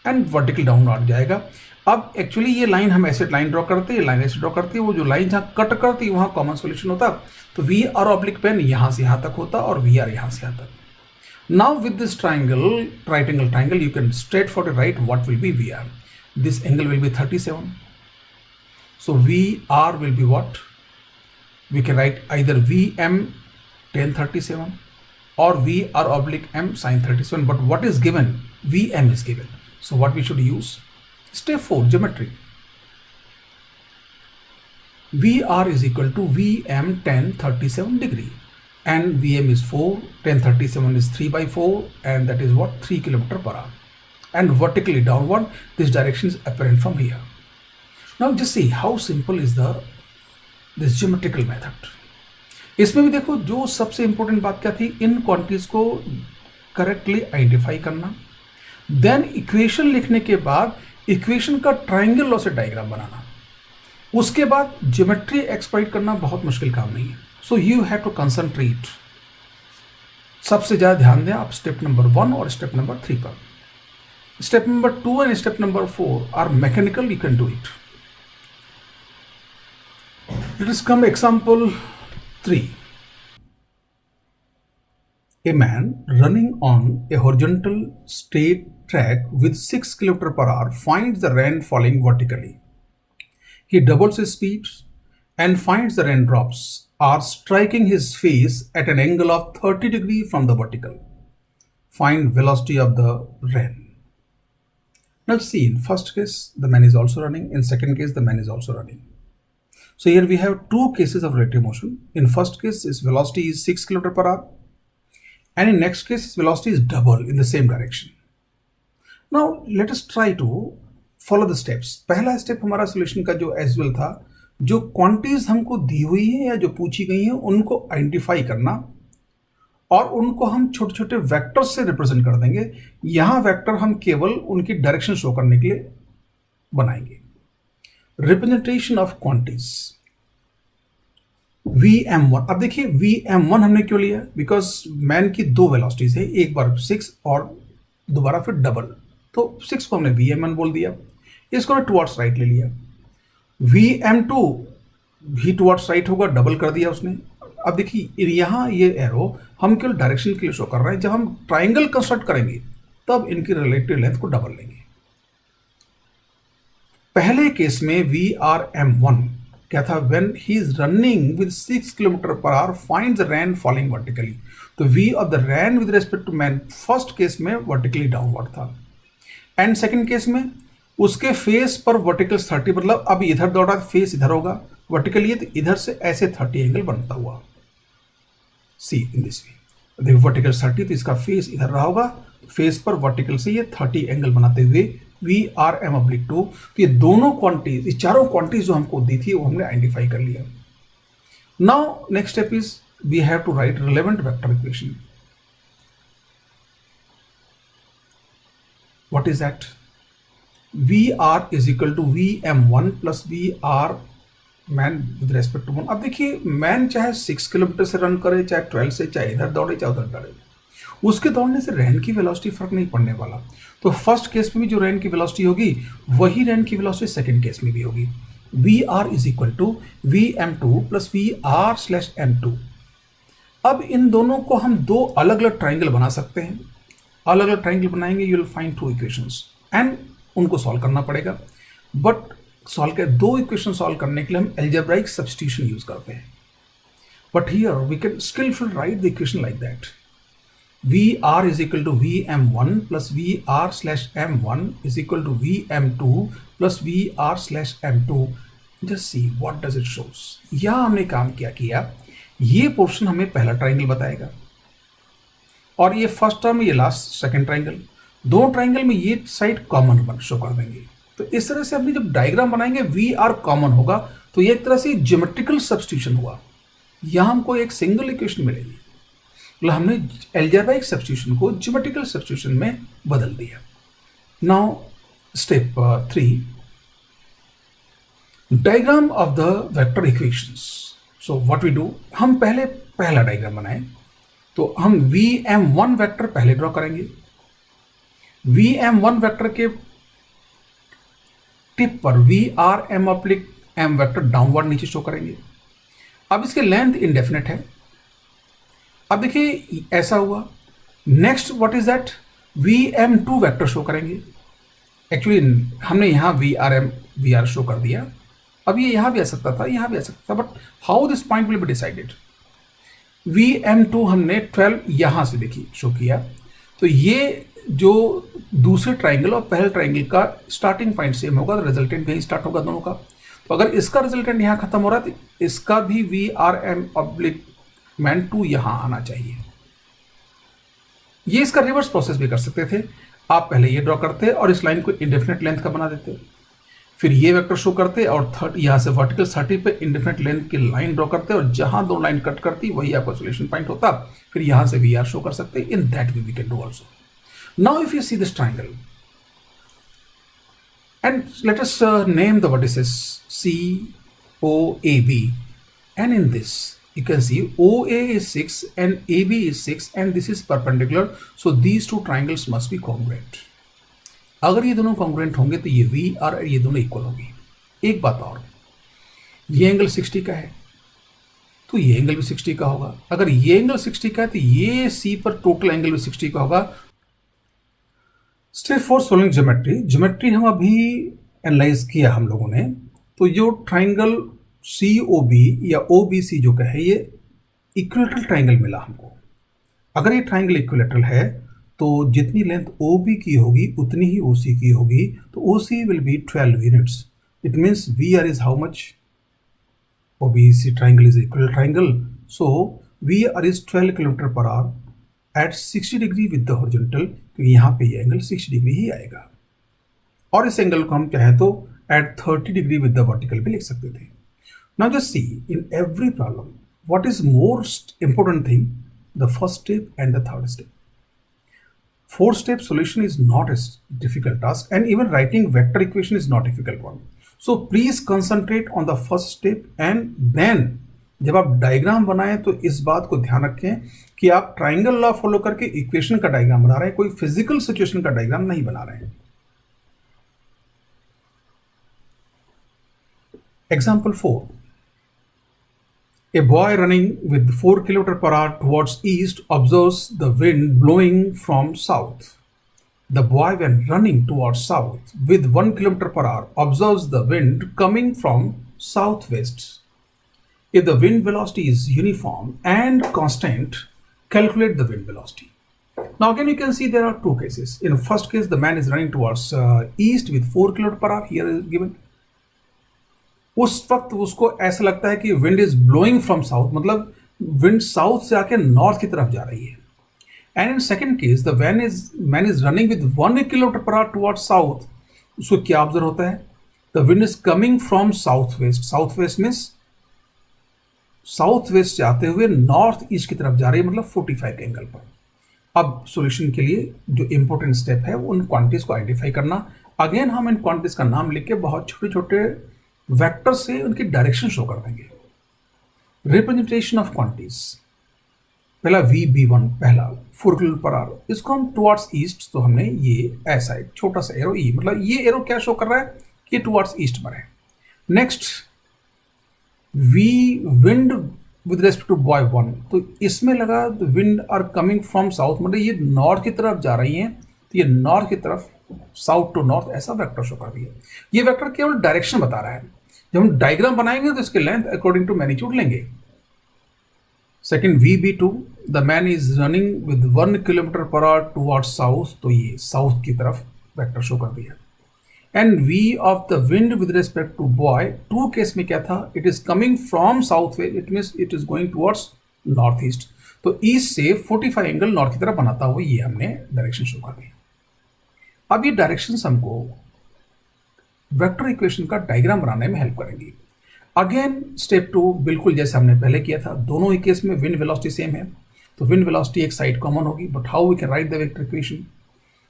and vertical downward जाएगा। अब एक्चुअली ये लाइन हम ऐसे लाइन ड्रॉ करते हैं, लाइन ऐसे ड्रॉ करती है, वो जो लाइन जहाँ कट करती है वहाँ कॉमन सोल्यूशन होता, तो VR ऑब्लिक पेन यहाँ से यहाँ तक होता और VR यहाँ से यहाँ तक। Now with this triangle, right angle triangle, you can straightforward write what will be VR. This angle will be 37. So VR will be what? We can write either VM tan 37 or VR oblique M sin 37. But what is given? VM is given. So what we should use? Step 4, geometry. VR is equal to VM tan 37 degree. And VM is 4, tan 37 is 3 by 4, and that is what? 3 km per hour. And vertically downward, this direction is apparent from here. Now just see how simple is this geometrical method. इसमें भी देखो जो सबसे important बात क्या थी, इन quantities को correctly identify करना, देन इक्वेशन लिखने के बाद इक्वेशन का ट्राइंगल लॉ से डायग्राम बनाना, उसके बाद ज्योमेट्री एक्सप्लॉइट करना बहुत मुश्किल काम नहीं है। So you have to concentrate. सबसे ज़्यादा ध्यान दें आप स्टेप नंबर 1 और स्टेप नंबर 3 पर। Step number 2 and step number 4 are mechanical, you can do it. Let us come example 3। A man running on a horizontal straight track with 6 km per hour finds the rain falling vertically. He doubles his speed and finds the raindrops are striking his face at an angle of 30 degrees from the vertical. Find velocity of the rain. Now see, in first case, the man is also running. In second case, the man is also running. So here we have two cases of relative motion. In first case, its velocity is 6 km per hour. And in next case, its velocity is double in the same direction. Now let us try to follow the steps. पहला step हमारा solution का जो as well था, जो quantities हमको दी हुई है या जो पूछी गई है उनको आइडेंटिफाई करना और उनको हम छोटे छोटे वेक्टर्स से रिप्रेजेंट कर देंगे. यहां वेक्टर हम केवल उनकी डायरेक्शन शो करने के लिए बनाएंगे. Representation of quantities Vm1. अब देखिए Vm1 हमने क्यों लिया, बिकॉज मैन की दो वेलोसिटीज है, एक बार 6 और दोबारा फिर डबल, तो 6 को हमने Vm1 बोल दिया, इसको हमने टुवर्ड्स राइट ले लिया. Vm2 भी टुवर्ड्स राइट होगा, डबल कर दिया उसने. अब देखिए यहाँ ये एरो हम केवल डायरेक्शन के लिए शो कर रहे हैं. जब हम ट्राइंगल कंस्ट्रक्ट करेंगे तब इनकी रिलेटिव लेंथ को डबल लेंगे. पहले केस में Vrm1 क्या था, when he is running with 6 kilometre per hour find the rain falling vertically. तो V of the rain with respect to man first case में वर्टिकली डाउनवर्ड था, एंड सेकंड केस में उसके फेस पर vertical 30, मतलब अब इधर दौड़ा फेस इधर होगा, वर्टिकली तो इधर से ऐसे 30 एंगल बनता हुआ. सी इन दिस वे, देखो वर्टिकल 30 तो इसका फेस इधर रहा होगा, फेस पर वर्टिकल से ये 30 एंगल बनाते हुए Vrm/2. तो ये दोनों क्वांटिटीज, ये चारों क्वांटिटीज जो हमको दी थी वो हमने आइडेंटिफाई कर लिया. Now next step is we have to write relevant vector equation. What is that? Vr is equal to Vm1 plus Vr man with respect to 1. अब देखिए मैन चाहे 6 किलोमीटर से रन करे, चाहे 12 से, चाहे इधर दौड़े चाहे उधर दौड़े, उसके दौड़ने से रैन की वेलोसिटी फर्क नहीं पड़ने वाला. तो फर्स्ट केस में भी जो रैन की वेलोसिटी होगी वही रैन की वेलोसिटी सेकंड केस में भी होगी. Vr is equal to Vm2 plus Vr/m2. अब इन दोनों को हम दो अलग अलग ट्राइंगल बना सकते हैं. अलग अलग ट्राइंगल बनाएंगे, you will find two equations and उनको सॉल्व करना पड़ेगा. बट दो इक्वेशन सॉल्व करने के लिए हम एल्जेब्राइक सब्स्टिट्यूशन यूज करते हैं. But here we can skillful write the equation like that. Vr is equal to Vm1 plus Vr/m1 is equal to Vm2 plus Vr/m2. Just see what does it shows. यहाँ हमने काम क्या किया, ये portion हमें पहला ट्राइंगल बताएगा और ये फर्स्ट टर्म, ये लास्ट सेकंड ट्राइंगल. दो ट्राइंगल में ये साइड कॉमन बन शो कर देंगे. तो इस तरह से अपनी जब डायग्राम बनाएंगे Vr कॉमन होगा तो ये एक तरह से ज्योमेट्रिकल सब्स्टिट्यूशन हुआ. यहाँ हमको एक सिंगल इक्वेशन मिलेगी, मतलब हमने एल्जेब्राइक सब्स्टिट्यूशन को ज्योमेट्रिकल सब्स्टिट्यूशन में बदल दिया. Now step 3, diagram of the vector equations. So what we do, हम पहले पहला डायग्राम बनाएं. तो हम Vm1 वेक्टर पहले ड्रॉ करेंगे. Vm1 वेक्टर के टिप पर Vrm/m वेक्टर डाउनवर्ड नीचे शो करेंगे. अब इसके लेंथ इंडेफिनेट है. अब देखिए ऐसा हुआ. Next what is that, Vm2 vector show करेंगे. एक्चुअली हमने यहाँ Vr शो कर दिया. अब ये यहाँ भी आ सकता था, यहाँ भी आ सकता था, but how this point will be decided. Vm2 हमने 12 यहाँ से देखिए शो किया. तो ये जो दूसरे ट्राइंगल और पहले ट्राइंगल का स्टार्टिंग पॉइंट सेम होगा, तो रिजल्टेंट यहीं स्टार्ट होगा दोनों का. तो अगर इसका रिजल्टेंट यहाँ खत्म हो रहा है तो इसका भी Vrm/2 यहां आना चाहिए. ये इसका रिवर्स प्रोसेस भी कर सकते थे. आप पहले ये ड्रॉ करते और इस लाइन को इंडेफिनेट लेंथ का बना देते, फिर ये वेक्टर शो करते और यहां से वर्टिकल 30 पे इंडेफिनेट लेंथ की लाइन ड्रॉ करते और जहां दो लाइन कट करती वही आपका सोल्यूशन पॉइंट होता. फिर यहां से Vr शो कर सकते. In that way we can do also. Now if you see this triangle and let us name the vertices COAB, and in this you can see OA is 6 and AB is 6 and this is perpendicular, so these two triangles must be congruent. अगर ये दोनों congruent होंगे तो ये V और ये दोनों equal होंगे. एक बात और, ये एंगल 60 का है, तो ये एंगल भी 60 का होगा। अगर ये एंगल 60 का है तो ये सी पर टोटल एंगल भी 60 का होगा। Step for solving geometry, geometry हम अभी एनालाइज किया हम लोगों ने। तो जो ट्राइंगल सी ओ बी या ओ बी सी जो कहे, ये इक्विलेटरल ट्राइंगल मिला हमको। अगर ये ट्राइंगल इक्विलेटरल है तो जितनी लेंथ ओ बी की होगी उतनी ही ओ सी की होगी। तो O C will be 12 units. It means V R is how much? OBC triangle is equilateral triangle. So VR is 12 kilometre per hour at 60 degree with the horizontal, क्योंकि यहाँ पे ये एंगल 60 डिग्री ही आएगा। और इस एंगल को हम चाहे तो at 30 degree with the vertical भी लिख सकते थे। Now just see in every problem what is most important thing, the first step and the third step. 4-step solution is not a difficult task, and even writing vector equation is not a difficult one. So please concentrate on the first step, and then जब आप diagram बनाएं तो इस बात को ध्यान रखें कि आप ट्राइंगल लॉ फॉलो करके इक्वेशन का डायग्राम बना रहे हैं, कोई फिजिकल सिचुएशन का डायग्राम नहीं बना रहे हैं। Example 4. A boy running with 4 km per hour towards east observes the wind blowing from south. The boy, when running towards south with 1 km per hour, observes the wind coming from southwest. If the wind velocity is uniform and constant, calculate the wind velocity. Now again you can see there are two cases. In first case, the man is running towards east with 4 km per hour. Here is given. उस वक्त उसको ऐसा लगता है कि wind is blowing from south, मतलब wind south से आके नॉर्थ की तरफ जा रही है। And in second case the man is running with 1 kilometre per hour towards south, उसको क्या ऑब्जर्व होता है? The wind is coming from south waste. South west means south west जाते हुए नॉर्थ ईस्ट की तरफ जा रही है, मतलब 45 के एंगल पर। अब सॉल्यूशन के लिए जो इंपॉर्टेंट स्टेप है उन क्वांटिटीज को आइडेंटिफाई करना। अगेन हम इन क्वांटिटीज का नाम लिख के बहुत छोटे छोटे वेक्टर से उनकी डायरेक्शन शो कर देंगे। रिप्रेजेंटेशन ऑफ क्वांटिटीज, पहला VB1, पहला 4 किलोमीटर पर आवर, इसको हम टुवर्ड्स ईस्ट, तो हमने ये ऐसा एक छोटा सा एरो ई, मतलब ये एरो क्या शो कर रहा है कि टुवर्ड्स ईस्ट पर है। Next wind with respect to boy 1, तो इसमें लगा wind are coming from south, मतलब ये नॉर्थ की तरफ जा रही हैं, तो ये नॉर्थ की तरफ, साउथ टू नॉर्थ, ऐसा वेक्टर शो कर दिया। ये वेक्टर केवल डायरेक्शन बता रहा है। जब हम डायग्राम बनाएंगे तो इसके लेंथ अकॉर्डिंग टू मैग्नीट्यूड लेंगे। Second VB2, the man is running with 1 kilometre per hour towards south, तो ये साउथ की तरफ वेक्टर शो कर दिया। And V of the wind with respect to boy 2 case में क्या था? It is coming from south west, it means it is going towards north east, तो ईस्ट से 45 एंगल नॉर्थ की तरफ बनाता हुआ ये हमने डायरेक्शन शो कर दिया। अब ये डायरेक्शंस हमको वेक्टर इक्वेशन का डायग्राम बनाने में हेल्प करेंगी। अगेन स्टेप 2 बिल्कुल जैसे हमने पहले किया था, दोनों ही केस में विंड वेलोसिटी सेम है, तो विंड वेलोसिटी एक साइड कॉमन होगी, but how we can write the vector equation?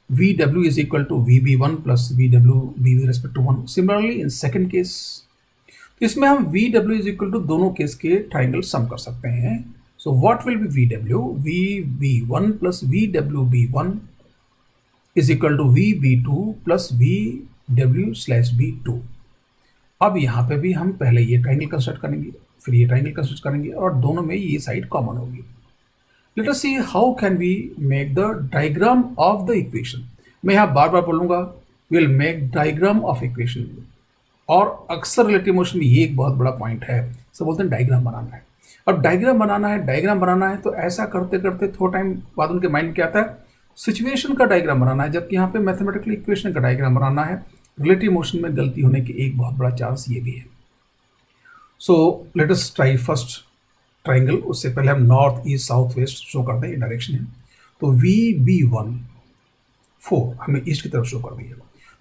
VW is equal to VB1 plus VWB with respect to 1। Similarly in second case, तो इसमें हम VW इज इक्वल टू दोनों case के triangle sum कर सकते हैं। So what will be VW? VB1 plus VWB1 is equal to VB2 plus VW/B2। अब यहाँ पे भी हम पहले ये ट्राइंगल कंस्ट्रक्ट करेंगे, फिर ये ट्राइंगल कंस्ट्रक्ट करेंगे, और दोनों में ये साइड कॉमन होगी। Let us see how can we make the diagram of the equation. मैं यहाँ बार बार बोलूँगा, will make diagram of equation, और अक्सर रिलेटिव मोशन में ये एक बहुत बड़ा पॉइंट है, सब बोलते हैं डायग्राम बनाना है। अब डायग्राम बनाना है तो ऐसा करते करते थोड़ा टाइम बाद उनके माइंड क्या आता है? सिचुएशन का डायग्राम बनाना है, जबकि यहाँ पे मैथमेटिकल इक्वेशन का डायग्राम बनाना है। रिलेटिव मोशन में गलती होने की एक बहुत बड़ा चांस ये भी है। So let us try first triangle. उससे पहले हम north east south west show कर दें, ये डायरेक्शन है। तो VB1 4 हमें ईस्ट की तरफ शो कर दिया,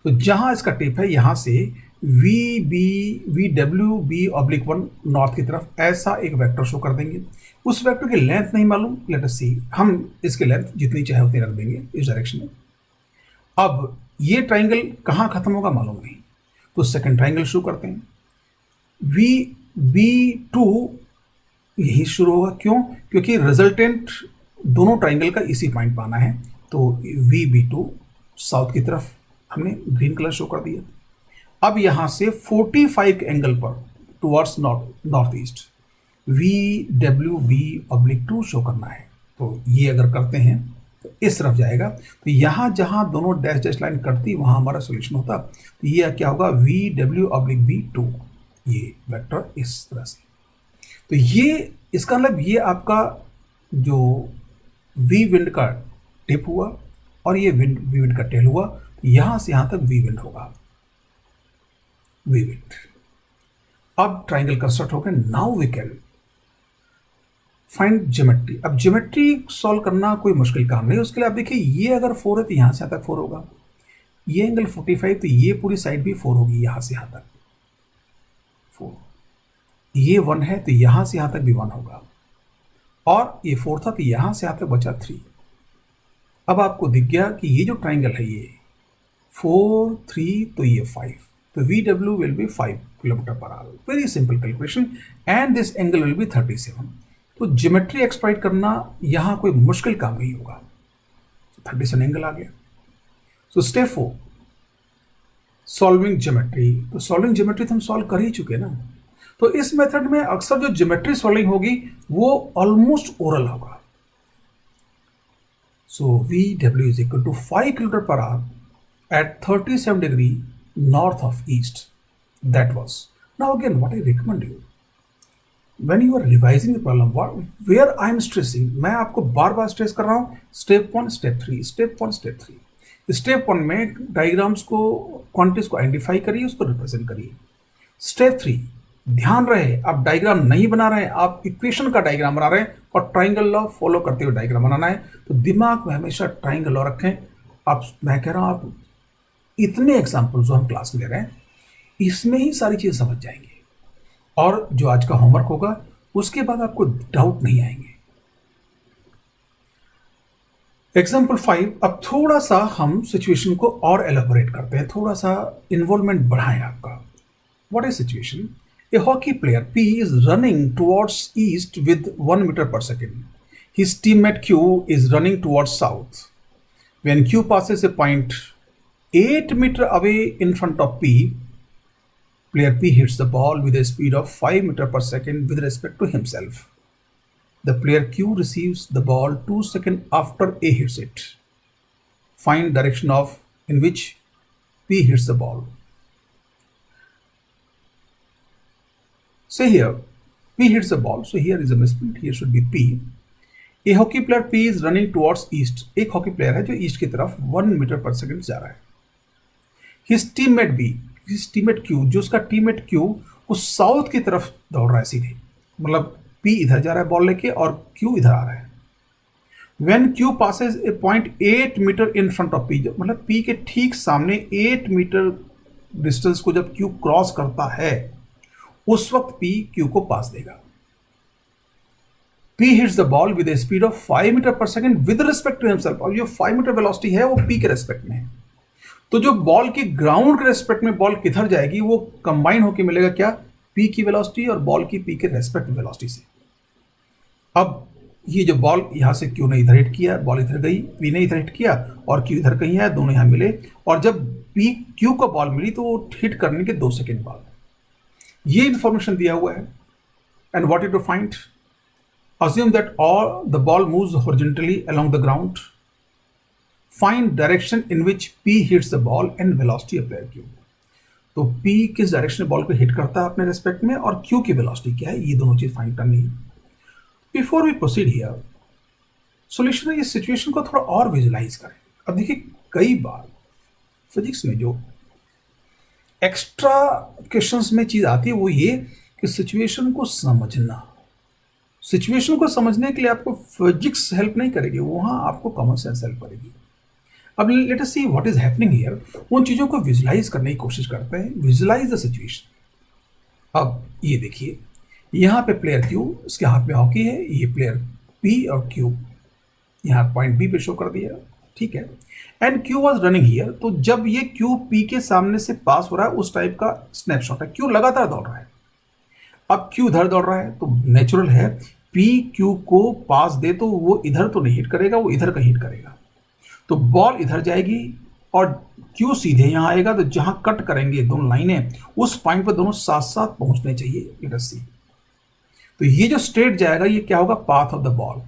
तो जहाँ इसका टिप है यहाँ से VWB/1 नॉर्थ की तरफ ऐसा एक वेक्टर शो कर देंगे। उस वेक्टर की लेंथ नहीं मालूम, लेट अस सी, हम इसकी लेंथ जितनी चाहे उतनी रख देंगे इस डायरेक्शन में। अब ये ट्राइंगल कहाँ खत्म होगा मालूम नहीं, तो सेकंड ट्राइंगल शुरू करते हैं। VB2 यही शुरू होगा, क्यों? क्योंकि रिजल्टेंट दोनों ट्राइंगल का इसी पॉइंट पर आना है, तो VB2 साउथ की तरफ हमने ग्रीन कलर शो कर दिया। अब यहाँ से 45 एंगल पर towards north east, VWB/2 show करना है। तो ये अगर करते हैं तो इस तरफ जाएगा, तो यहाँ जहाँ दोनों डैश डैश लाइन कटती वहाँ हमारा सोल्यूशन होता। तो ये क्या होगा, VW/B2, ये वेक्टर इस तरह से। तो ये इसका मतलब ये आपका जो वी विंड का टिप हुआ और ये वी विंड का टेल हुआ, यहाँ से यहाँ तक वी विंड होगा, वी विंड। अब ट्राइंगल कंस्ट्रक्ट हो गया। Now we can find geometry. अब ज्योमेट्री सॉल्व करना कोई मुश्किल काम नहीं। उसके लिए आप देखिए, ये अगर 4 है तो यहाँ से यहाँ तक 4 होगा, ये एंगल 45, तो ये पूरी साइड भी 4 होगी, यहाँ से यहाँ तक 4। ये 1 है तो यहाँ से यहाँ तक भी 1 होगा, और ये 4 था तो यहाँ से यहाँ तक बचा 3। अब आपको दिख गया कि ये जो ट्राइंगल है ये 4, 3, तो ये 5, तो VW will be 5 kilometre per our. Very simple calculation, and this angle will be 37। तो ज्योमेट्री एक्सप्लॉइट करना यहाँ कोई मुश्किल काम नहीं होगा। तो 37 एंगल आ गया। So step 4, solving geometry. तो सॉल्विंग ज्योमेट्री तो हम सॉल्व कर ही चुके ना। तो इस मेथड में अक्सर जो ज्योमेट्री सॉल्विंग होगी वो ऑलमोस्ट ओरल होगा। So VW is equal to 5 km per hour at 37 degree north of east. That was. Now again, what I recommend you, when you are revising the problem, where I am stressing, मैं आपको बार बार stress कर रहा हूँ, step 1, step 3, step 1, step 3। Step 1 में diagrams को, quantities को identify करिए, उसको रिप्रेजेंट करिए। स्टेप 3, ध्यान रहे आप डायग्राम नहीं बना रहे हैं, आप इक्वेशन का डायग्राम बना रहे हैं और ट्राइंगल लॉ फॉलो करते हुए डायग्राम बनाना है। तो दिमाग में हमेशा ट्राइंगल लॉ रखें। आप, मैं कह रहा हूँ, आप इतने एग्जाम्पल जो हम क्लास में ले रहे हैं इसमें ही सारी चीज़ें समझ जाएंगे, और जो आज का होमवर्क होगा उसके बाद आपको डाउट नहीं आएंगे। एग्जाम्पल 5, अब थोड़ा सा हम सिचुएशन को और एलेबोरेट करते हैं, थोड़ा सा इन्वॉल्वमेंट बढ़ाएं आपका। What is situation? A hockey player P is running towards east with 1 meter per second. His teammate Q is running towards south. When Q passes a point 8 meter away in front of P, player P hits the ball with a speed of 5 meter per second with respect to himself. The player Q receives the ball 2 seconds after A hits it. Find direction in which P hits the ball. Say here, P hits the ball, so here is a misprint, here should be P. A hockey player P is running towards east. एक hockey player है जो east की तरफ 1 metre पर second जा रहा है। His teammate B, his teammate Q, जो उसका टीममेट Q वो साउथ की तरफ दौड़ रहा है सीधे, मतलब P इधर जा रहा है बॉल लेके और Q इधर आ रहा है। When Q passes a point 8 metre in front of P, मतलब P के ठीक सामने 8 मीटर डिस्टेंस को जब Q क्रॉस करता है उस वक्त P Q को पास देगा। P hits the ball with a speed of 5 metre पर second with respect to himself। और जो 5 मीटर वेलोसिटी है वो P के रेस्पेक्ट में है, तो जो बॉल की ग्राउंड के रेस्पेक्ट में बॉल किधर जाएगी वो कंबाइन होकर मिलेगा क्या, P की वेलोसिटी और बॉल की P के रेस्पेक्ट में वेलोसिटी से। अब ये जो बॉल यहाँ से Q ने इधर हिट किया, बॉल इधर गई, P ने इधर हिट किया और Q इधर कहीं है, दोनों यहाँ मिले, और जब P Q को बॉल मिली तो वो हिट करने के 2 सेकेंड बाद ये इंफॉर्मेशन दिया हुआ है। And what you to find, assume that all the ball moves horizontally along the ground. Find direction in which P hits the ball and velocity of player Q. तो P किस direction में ball को hit करता है अपने respect में और Q की वेलोसिटी क्या है, ये दोनों चीज फाइंड करनी है। Before we proceed here, solution में इस सिचुएशन को थोड़ा और विजुलाइज करें। अब देखिए, कई बार फिजिक्स में जो एक्स्ट्रा क्वेश्चंस में चीज आती है वो ये कि सिचुएशन को समझना। सिचुएशन को समझने के लिए आपको फिजिक्स हेल्प नहीं करेगी, वहां आपको कॉमन सेंस हेल्प करेगी। अब let us see what is happening here. उन चीजों को विजुलाइज करने की कोशिश करते हैं। Visualise the situation. अब ये देखिए, यहाँ पे प्लेयर Q, इसके हाथ में हॉकी है, ये प्लेयर P और Q यहाँ पॉइंट B पे शो कर दिया, ठीक है। And Q was running here, तो जब ये Q P के सामने से पास हो रहा है उस टाइप का स्नैपशॉट है। Q लगातार दौड़ रहा है, अब Q इधर दौड़ रहा है, तो नेचुरल है P Q को पास दे तो वो इधर तो नहीं हिट करेगा, वो इधर का हिट करेगा, तो बॉल इधर जाएगी और Q सीधे यहाँ आएगा। तो जहां कट करेंगे दोनों लाइनें उस पॉइंट पर दोनों साथ साथ पहुंचने चाहिए। लेट अस सी, तो ये जो स्ट्रेट जाएगा ये क्या होगा, path of the ball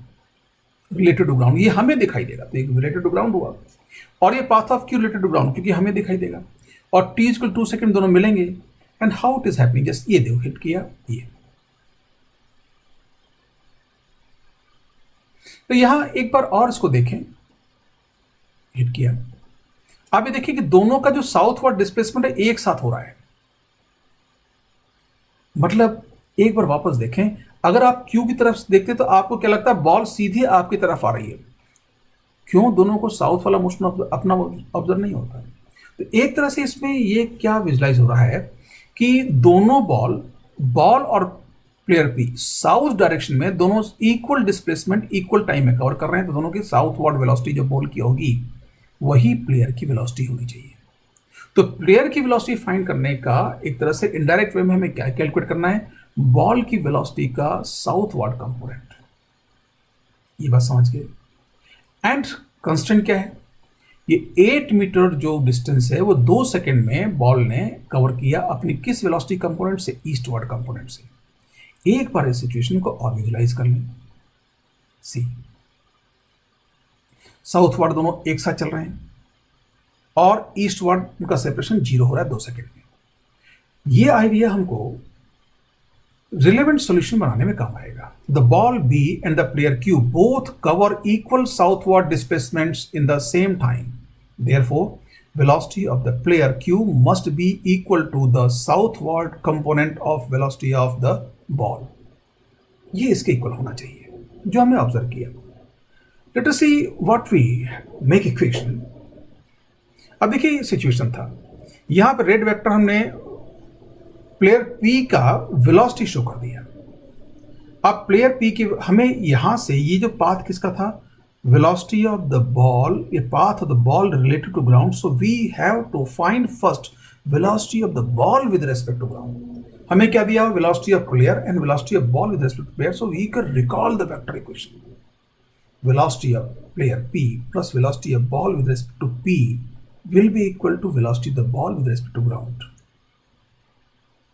related to ground, ये हमें दिखाई देगा, तो एक रिलेटेड टू ग्राउंड हुआ। और ये पाथ ऑफ क्यों रिलेटेड टू ग्राउंड, क्योंकि हमें दिखाई देगा। और t इक्वल 2 सेकेंड दोनों मिलेंगे। And how it is happening, just ये देखो हिट किया ये। तो यहां एक बार और इसको देखें, हिट किया। आप ये देखिए कि दोनों का जो साउथवर्ड डिस्प्लेसमेंट है एक साथ हो रहा है। मतलब एक बार वापस देखें, अगर आप क्यू की तरफ देखते तो आपको क्या लगता है, बॉल सीधे आपकी तरफ आ रही है। क्यों, दोनों को साउथ वाला मोशन अपना ऑब्जर्व नहीं होता। तो एक तरह से इसमें ये क्या विजुलाइज हो रहा है कि दोनों बॉल और प्लेयर पी साउथ डायरेक्शन में दोनों इक्वल डिस्प्लेसमेंट इक्वल टाइम में कवर कर रहे हैं। तो दोनों की साउथवर्ड वेलोसिटी जो बॉल की होगी वही प्लेयर की वेलोसिटी होनी चाहिए। तो प्लेयर की वेलोसिटी फाइंड करने का एक तरह से इनडायरेक्ट वे में हमें क्या कैलकुलेट करना है, बॉल की वेलोसिटी का साउथवर्ड कंपोनेंट। ये बात समझ गए। एंड कंस्टेंट क्या है, ये 8 मीटर जो डिस्टेंस है वो 2 सेकेंड में बॉल ने कवर किया अपनी किस वेलोसिटी कंपोनेंट से, ईस्टवर्ड कंपोनेंट से। एक बार इस सिचुएशन को और विजुलाइज कर लें। सी साउथवर्ड दोनों एक साथ चल रहे हैं और ईस्टवर्ड उनका सेपरेशन 0 हो रहा है 2 सेकेंड में। ये आइडिया हमको रिलेवेंट सॉल्यूशन बनाने में काम आएगा। The ball B and the player Q both cover equal southward displacements in the same time, therefore velocity of the player q must be equal to the southward component of velocity of the ball। ये इसके equal होना चाहिए जो हमने observe किया। Let us see what we make equation. अब देखिए situation था, यहां पर रेड वेक्टर हमने प्लेयर P का वेलोसिटी शो कर दिया। अब प्लेयर P की हमें यहां से ये जो पाथ किसका था, velocity of the ball, a path of the ball related to ground, so we have to find first velocity of the ball with respect to ground। हमें क्या दिया, velocity of player and velocity of ball with respect to player, so we can recall the vector equation। velocity of player P plus velocity of ball with respect to P will be equal to velocity of the ball with respect to ground।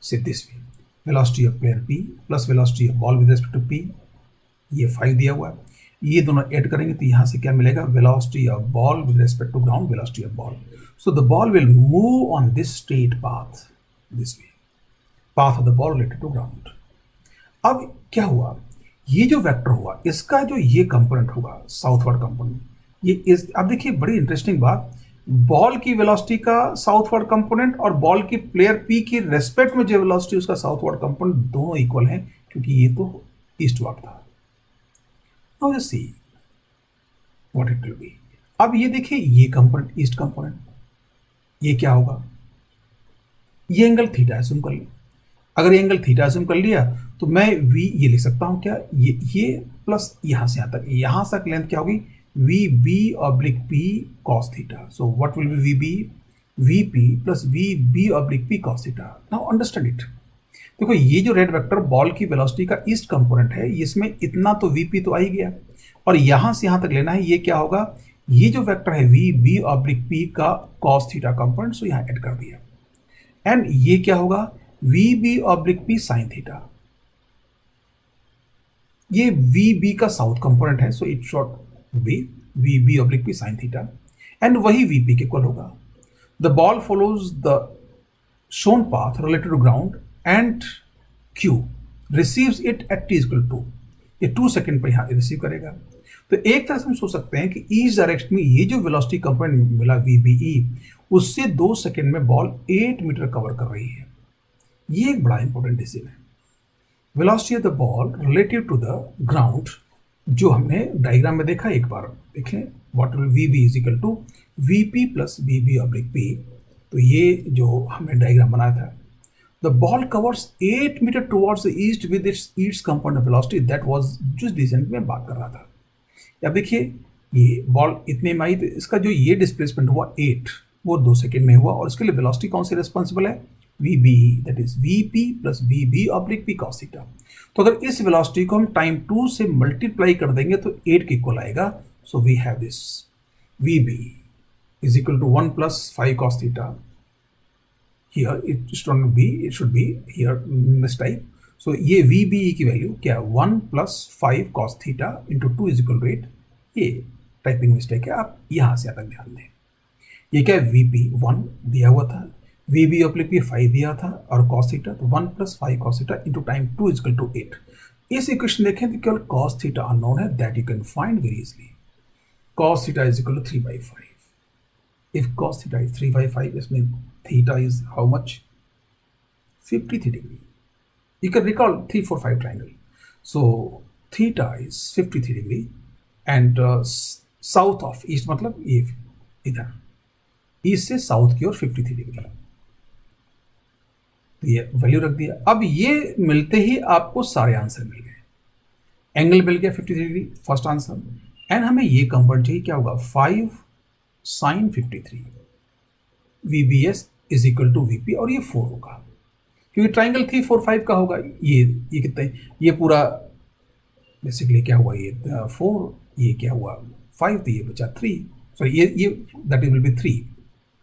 say this way, velocity of player P plus velocity of ball with respect to P, ये 5 दिया हुआ है, ये दोनों add करेंगे तो यहां से क्या मिलेगा, velocity of ball with respect to ground, velocity of ball. So the ball will move on this straight path, this way, path of the ball related to ground. अब क्या हुआ, ये जो वेक्टर हुआ इसका जो ये कंपोनेंट होगा साउथवर्ड कंपोनेंट, ये इस, अब देखिए बड़ी इंटरेस्टिंग बात, बॉल की वेलोसिटी का साउथवर्ड कंपोनेंट और बॉल की प्लेयर पी की रेस्पेक्ट में जो वेलोसिटी उसका साउथवर्ड कंपोनेंट दोनों इक्वल हैं, क्योंकि ये तो ईस्टवर्ड था। Now let's see what it will be। अब ये देखिए ये कंपोनेंट ईस्ट कंपोनेंट, ये क्या होगा, ये एंगल थीटा अज्यूम कर लिया। अगर ये एंगल थीटा अज्यूम कर लिया तो मैं v ये लिख सकता हूं क्या, ये प्लस यहां से यहां तक लेंथ क्या होगी, V B oblique P cos theta. So what will be V B, V P plus V B oblique P cos theta. Now understand it. देखो ये जो रेड वेक्टर बॉल की वेलोसिटी का ईस्ट कंपोनेंट है, इसमें इतना तो वीपी तो आ ही गया, और यहां से यहां तक लेना है, ये क्या होगा, ये जो वेक्टर है वी बी ऑब्लिक पी का कॉस थीटा कंपोनेंट, सो यहां ऐड कर दिया। एंड ये क्या होगा, V B oblique P sine theta, ये वी बी का साउथ कंपोनेंट है, so it should be V B oblique P sine theta, and वही वीपी के इक्वल होगा। The ball follows the shown path related to ground and Q receives it at t equal to, ये 2 second पर यहाँ receive करेगा। तो एक तरह से हम सोच सकते हैं कि ईस्ट डायरेक्शन में ये जो वेलोसिटी कंपोनेंट मिला VBE, उससे 2 सेकेंड में बॉल 8 मीटर कवर कर रही है। ये एक बड़ा इंपॉर्टेंट डिसीजन है। Velocity of the ball relative to the ground, जो हमने डायग्राम में देखा, एक बार देख लें, what will VB is equal to VP plus VB oblique P। तो ये जो हमने डायग्राम बनाया था, the ball covers 8 meter towards the east with its east component of velocity, that was जिस डिसीजन में बात कर रहा था। अब देखिए ये बॉल इतने में आई तो इसका जो ये डिस्प्लेसमेंट हुआ 8, वो 2 सेकेंड में हुआ, और इसके लिए वेलोसिटी कौन सी रिस्पॉन्सिबल है, VBE, that is VP plus VB oblique P cos theta. तो अगर इस वेलोसिटी को हम टाइम 2 से मल्टीप्लाई कर देंगे तो 8 के इक्वल आएगा। So we have this VB is equal to 1 plus 5 cos theta. Here it should be here this type, so ये वी बी ई की वैल्यू क्या, 1+5 cos theta into 2 is equal to 8। ये typing mistake है, आप यहाँ से तक ध्यान दें। ये क्या है, वी पी 1 दिया हुआ था, वी बी ऑब्लिक पी 5 दिया था, और cos थीटा तो 1+5 cos theta into time 2 is equal to 8। इस इक्वेशन देखें तो केवल cos थीटा अननोन है, that you can find very easily. cos theta is equal to 3/5। if cos theta is 3/5, this means theta is how much? 53 degree. You can recall 3, 4, 5 triangle. So theta is 53 degree and south of east मतलब ये इधर east से south की ओर 53 degree. तो ये value रख दिया। अब ये मिलते ही आपको सारे आंसर मिल गए। एंगल मिल गया 53 डिग्री, फर्स्ट आंसर। एंड हमें ये कंवर्ट चाहिए, क्या होगा, 5 sin 53 VBS is equal to VP, और ये 4 होगा क्योंकि ट्राइंगल 3, 4, 5 का होगा। ये कितना है, ये पूरा बेसिकली क्या हुआ, ये 4, ये क्या हुआ 5, तो ये बचा 3। सॉरी ये that will B 3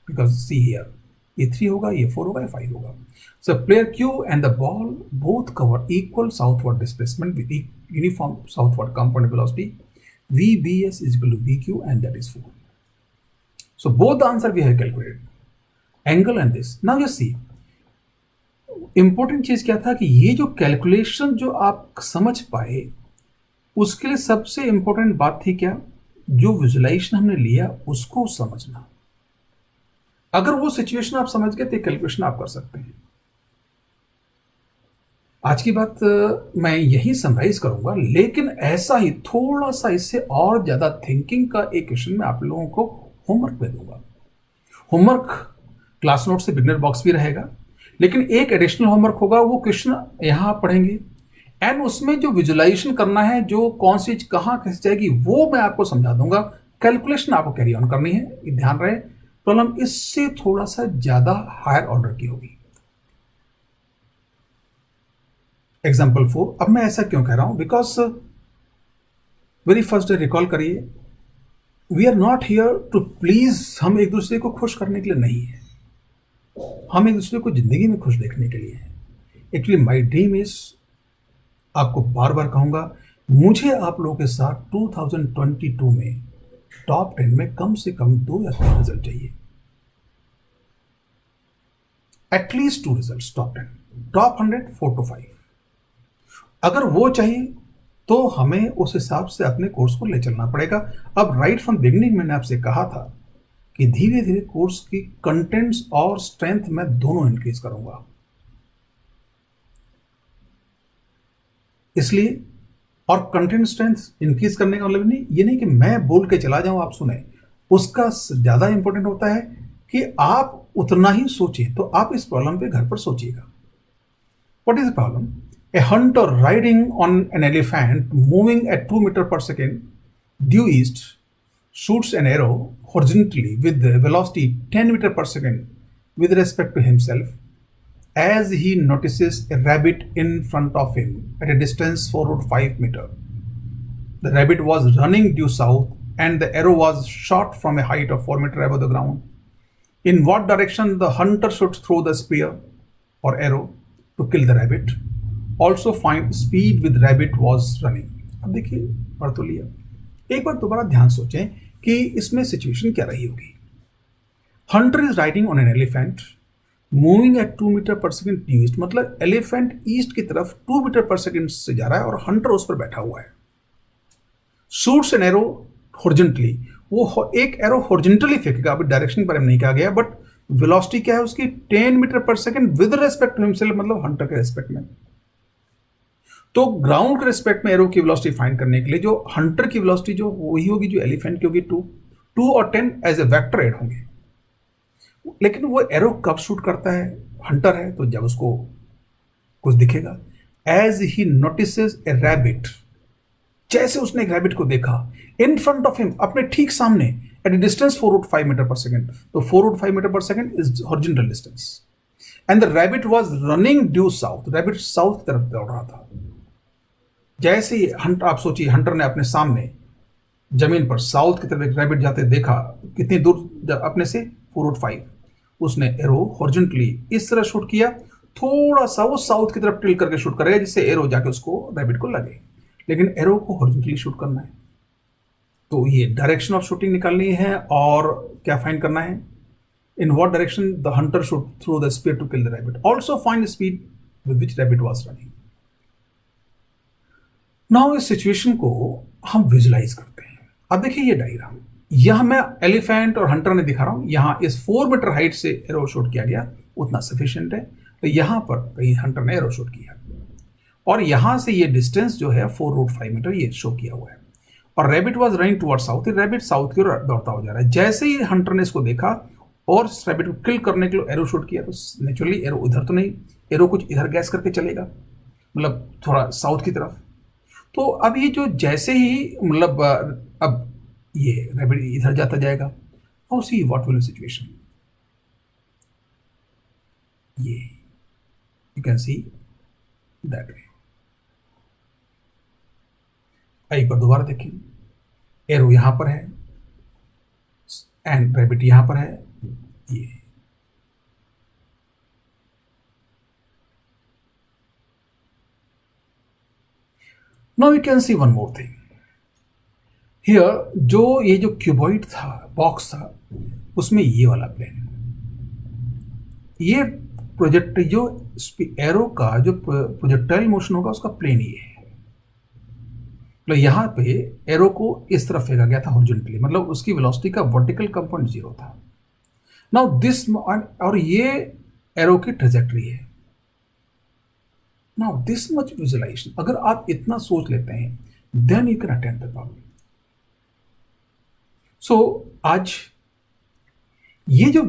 because see here, ये 3 होगा, ये 4 होगा, ये 5 होगा। सो player Q and the ball both cover equal southward displacement with uniform southward component velocity VBS is equal to VQ and that is 4. So both the answer we have calculated, angle and this. Now you see, important चीज क्या था कि ये जो calculation जो आप समझ पाए, उसके लिए सबसे इंपॉर्टेंट बात थी क्या, जो विजुलाइजेशन हमने लिया उसको समझना। अगर वो सिचुएशन आप समझ गए तो कैलकुलेशन आप कर सकते हैं। आज की बात मैं यही समराइज करूंगा, लेकिन ऐसा ही थोड़ा सा इससे और ज्यादा थिंकिंग का एक क्वेश्चन मैं आप लोगों को होमवर्क में दूंगा। होमवर्क क्लास नोट से बिगनर बॉक्स भी रहेगा, लेकिन एक एडिशनल होमवर्क होगा, वो क्वेश्चन यहाँ आप पढ़ेंगे एंड उसमें जो विजुलाइजेशन करना है, जो कौन सी चीज कहाँ कैसे जाएगी, वो मैं आपको समझा दूंगा। कैलकुलेशन आपको कैरी ऑन करनी है, ध्यान रहे। प्रॉब्लम इससे थोड़ा सा ज्यादा हायर ऑर्डर की होगी। एग्जाम्पल 4। अब मैं ऐसा क्यों कह रहा हूं, because very first day recall करिए, we are not here to please, हम एक दूसरे को खुश करने के लिए नहीं है, हम एक दूसरे को जिंदगी में खुश देखने के लिए है। एक्चुअली माई ड्रीम इज, आपको बार बार कहूंगा, मुझे आप लोगों के साथ 2022 में टॉप 10 में कम से कम 2 या 3 रिजल्ट चाहिए, at least 2 result top 10, top 100 4 to 5। अगर वो चाहिए तो हमें उस हिसाब से अपने कोर्स को ले चलना पड़ेगा। अब राइट फ्रॉम बिगनिंग मैंने आपसे कहा था कि धीरे धीरे कोर्स की कंटेंट्स और स्ट्रेंथ मैं दोनों इंक्रीज करूंगा, इसलिए। और कंटेंट स्ट्रेंथ इंक्रीज करने का मतलब नहीं, ये नहीं कि मैं बोल के चला जाऊं आप सुने, उसका ज्यादा इंपॉर्टेंट होता है कि आप उतना ही सोचें। तो आप इस प्रॉब्लम पे घर पर सोचिएगा। What is the problem? A hunter riding on an elephant moving at 2 meters per second due east shoots an arrow horizontally with the velocity 10 meters per second with respect to himself. As he notices a rabbit in front of him at a distance forward 5 meters. The rabbit was running due south and the arrow was shot from a height of 4 meters above the ground. In what direction the hunter should throw the spear or arrow to kill the rabbit? Also find speed with rabbit was running. अब देखिए, पढ़ तो लिया, एक बार दोबारा ध्यान सोचें कि इसमें सिचुएशन क्या रही होगी। Hunter is riding on an elephant moving at 2 metre per second east, मतलब एलिफेंट ईस्ट की तरफ 2 मीटर पर सेकेंड से जा रहा है और हंटर उस पर बैठा हुआ है। शूट्स एन एरो हॉरिजॉन्टली, वो एक एरो हॉरिजॉन्टली फेंकेगा, अभी डायरेक्शन के बारे में नहीं कहा गया, बट वेलोसिटी क्या है उसकी 10 metre per second with respect to himself, मतलब हंटर के रेस्पेक्ट में। तो ग्राउंड के रेस्पेक्ट में एरो की वेलोसिटी फाइंड करने के लिए जो हंटर की वेलोसिटी जो वही होगी जो एलिफेंट की होगी, 2 और 10 एज ए वेक्टर ऐड होंगे। लेकिन वो एरो कब शूट करता है, हंटर है, तो जब उसको कुछ दिखेगा। As he notices a rabbit, जैसे उसने एक रैबिट को देखा, इन फ्रंट ऑफ हिम, अपने ठीक सामने, एट ए डिस्टेंस 4/5 मीटर पर सेकेंड, तो 4/5 metre per second is horizontal distance, and the rabbit was running due south, rabbit south की तरफ दौड़ रहा था। जैसे ही हंटर, आप सोचिए, हंटर ने अपने सामने जमीन पर साउथ की तरफ एक रैबिट जाते देखा, कितनी दूर अपने से 4/5, उसने एरो हॉरिजॉन्टली इस तरह शूट किया थोड़ा सा वो साउथ की तरफ टिल्ट करके शूट करेगा जिससे एरो जाके उसको रैबिट को लगे, लेकिन एरो को हॉरिजॉन्टली शूट करना है। तो ये डायरेक्शन ऑफ शूटिंग निकालनी है और क्या फाइंड करना है, in what direction the hunter should throw the spear to kill the rabbit, also find speed with which rabbit was running. Now इस सिचुएशन को हम विजुलाइज करते हैं। अब देखिए ये डायग्राम, यहां मैं एलिफेंट और हंटर ने दिखा रहा हूं, यहां इस 4 मीटर हाइट से एरो शूट किया गया, उतना सफिशिएंट है। तो यहां पर कहीं हंटर ने एरो शूट किया और यहां से ये डिस्टेंस जो है 4√5 मीटर ये शो किया हुआ है और rabbit was running towards south, rabbit south की ओर दौड़ता हो जा रहा है। जैसे ही हंटर ने इसको देखा और रैबिट को किल करने के लिए एरो शूट किया तो नेचुरली एरो उधर तो नहीं, एरो कुछ इधर गैस करके चलेगा, मतलब थोड़ा साउथ की तरफ। तो अब ये जो जैसे ही मतलब अब ये रैबिट इधर जाता जाएगा, और सी व्हाट विल सिचुएशन, ये you can see that way. एक बार दोबारा देखें, एरो यहां पर है एंड रैबिट यहां पर है, ये now you can C one more thing here, जो ये जो क्यूबॉइड था, बॉक्स था, उसमें ये वाला प्लेन, ये प्रोजेक्ट जो एरो का जो प्रोजेक्टाइल मोशन होगा उसका प्लेन ये है। मतलब यहां पे एरो को इस तरफ फेंका गया था हॉरिजॉन्टली, मतलब उसकी वेलोसिटी का वर्टिकल कंपोनेंट 0 था। नाउ दिस, और ये एरो की ट्रेजेक्टरी है। नाउ दिस मच विजुअलाइजेशन अगर आप इतना सोच लेते हैं, then you can attempt the problem. So आज ये जो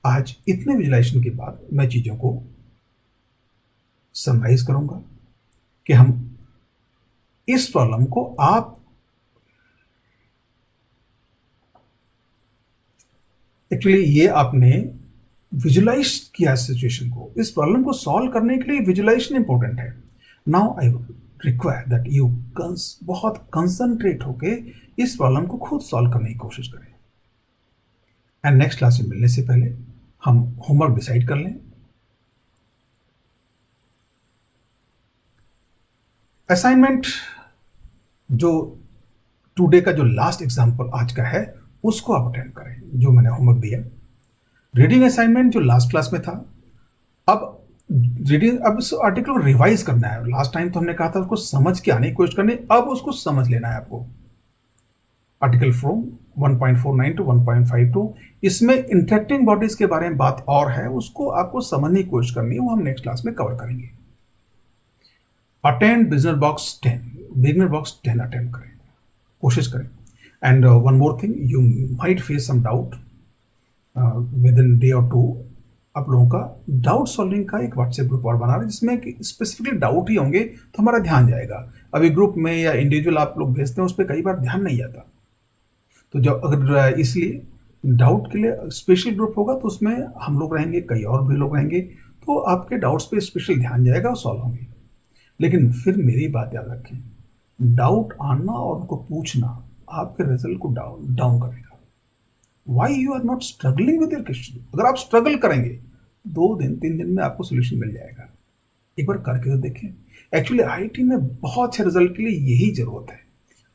आज इतने विजुलाइजेशन के बाद मैं चीजों को समराइज करूंगा कि हम इस प्रॉब्लम को आप एक्चुअली ये आपने विजुलाइज किया सिचुएशन को, इस प्रॉब्लम को सॉल्व करने के लिए विजुलाइजेशन इंपॉर्टेंट है। Now I require that you बहुत कंसंट्रेट होके इस प्रॉब्लम को खुद सॉल्व करने की कोशिश करें। एंड नेक्स्ट क्लास में मिलने से पहले हम होमवर्क डिसाइड कर लें। असाइनमेंट जो टुडे का जो लास्ट एग्जाम्पल आज का है उसको आप अटेम्प्ट करें, जो मैंने होमवर्क दिया। रीडिंग असाइनमेंट जो लास्ट क्लास में था, अब रीडिंग, अब इस आर्टिकल को रिवाइज करना है। लास्ट टाइम तो हमने कहा था उसको समझ के आने की कोशिश करनी, अब उसको समझ लेना है आपको। आर्टिकल फ्रॉम 1.49 टू 1.52, इसमें इंटरेक्टिंग बॉडीज के बारे में बात और है, उसको आपको समझने की कोशिश करनी है, वो हम नेक्स्ट क्लास में कवर करेंगे। Attempt business box 10, beginner box 10 attempt करें, कोशिश करें। And one more thing, you might face some doubt within day और 2। आप लोगों का डाउट सॉल्विंग का एक व्हाट्सएप ग्रुप और बना रहे हैं जिसमें कि स्पेसिफिकली डाउट ही होंगे, तो हमारा ध्यान जाएगा। अभी ग्रुप में या इंडिविजुअल आप लोग भेजते हैं उस पर कई बार ध्यान नहीं जाता, तो जब अगर इसलिए डाउट के लिए स्पेशल ग्रुप होगा तो उसमें हम लोग रहेंगे, कई और भी लोग रहेंगे, तो आपके डाउट्स पे स्पेशल ध्यान जाएगा और सॉल्व होंगे। लेकिन फिर मेरी बात याद रखें, डाउट आना और उनको पूछना आपके रिजल्ट को डाउन करेगा। Why you are not struggling with your question? अगर आप स्ट्रगल करेंगे 2 दिन 3 दिन में आपको सोल्यूशन मिल जाएगा। एक बार करके तो देखें। एक्चुअली आईआईटी में बहुत अच्छे रिजल्ट के लिए यही जरूरत है,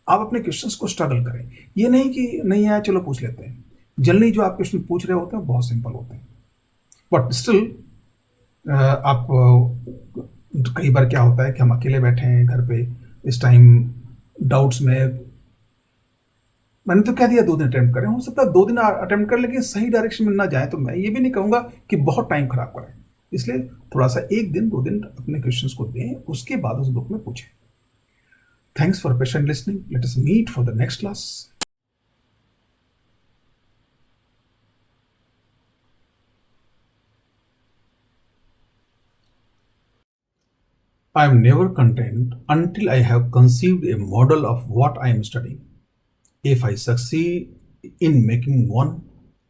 आप अपने क्वेश्चंस को स्ट्रगल करें। ये नहीं कि नहीं आया चलो पूछ लेते हैं। जनरली जो आप क्वेश्चन पूछ रहे होते हैं बहुत सिंपल होते हैं, बट स्टिल आप कई बार क्या होता है कि हम अकेले बैठे हैं घर पे, इस टाइम डाउट्स में मैंने तो कह दिया 2 दिन अटेम्प्ट करें, हो सकता है 2 दिन अटेम्प्ट करें लेकिन सही डायरेक्शन में ना जाए, तो मैं ये भी नहीं कहूँगा कि बहुत टाइम खराब करें। इसलिए थोड़ा सा 1 दिन 2 दिन अपने क्वेश्चंस को दें, उसके बाद उस बुक में पूछें। Thanks for patient listening. Let us meet for the next class. I am never content until I have conceived a model of what I am studying. If I succeed in making one,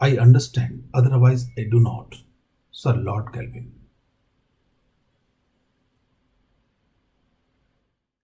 I understand, otherwise I do not. Sir Lord Kelvin.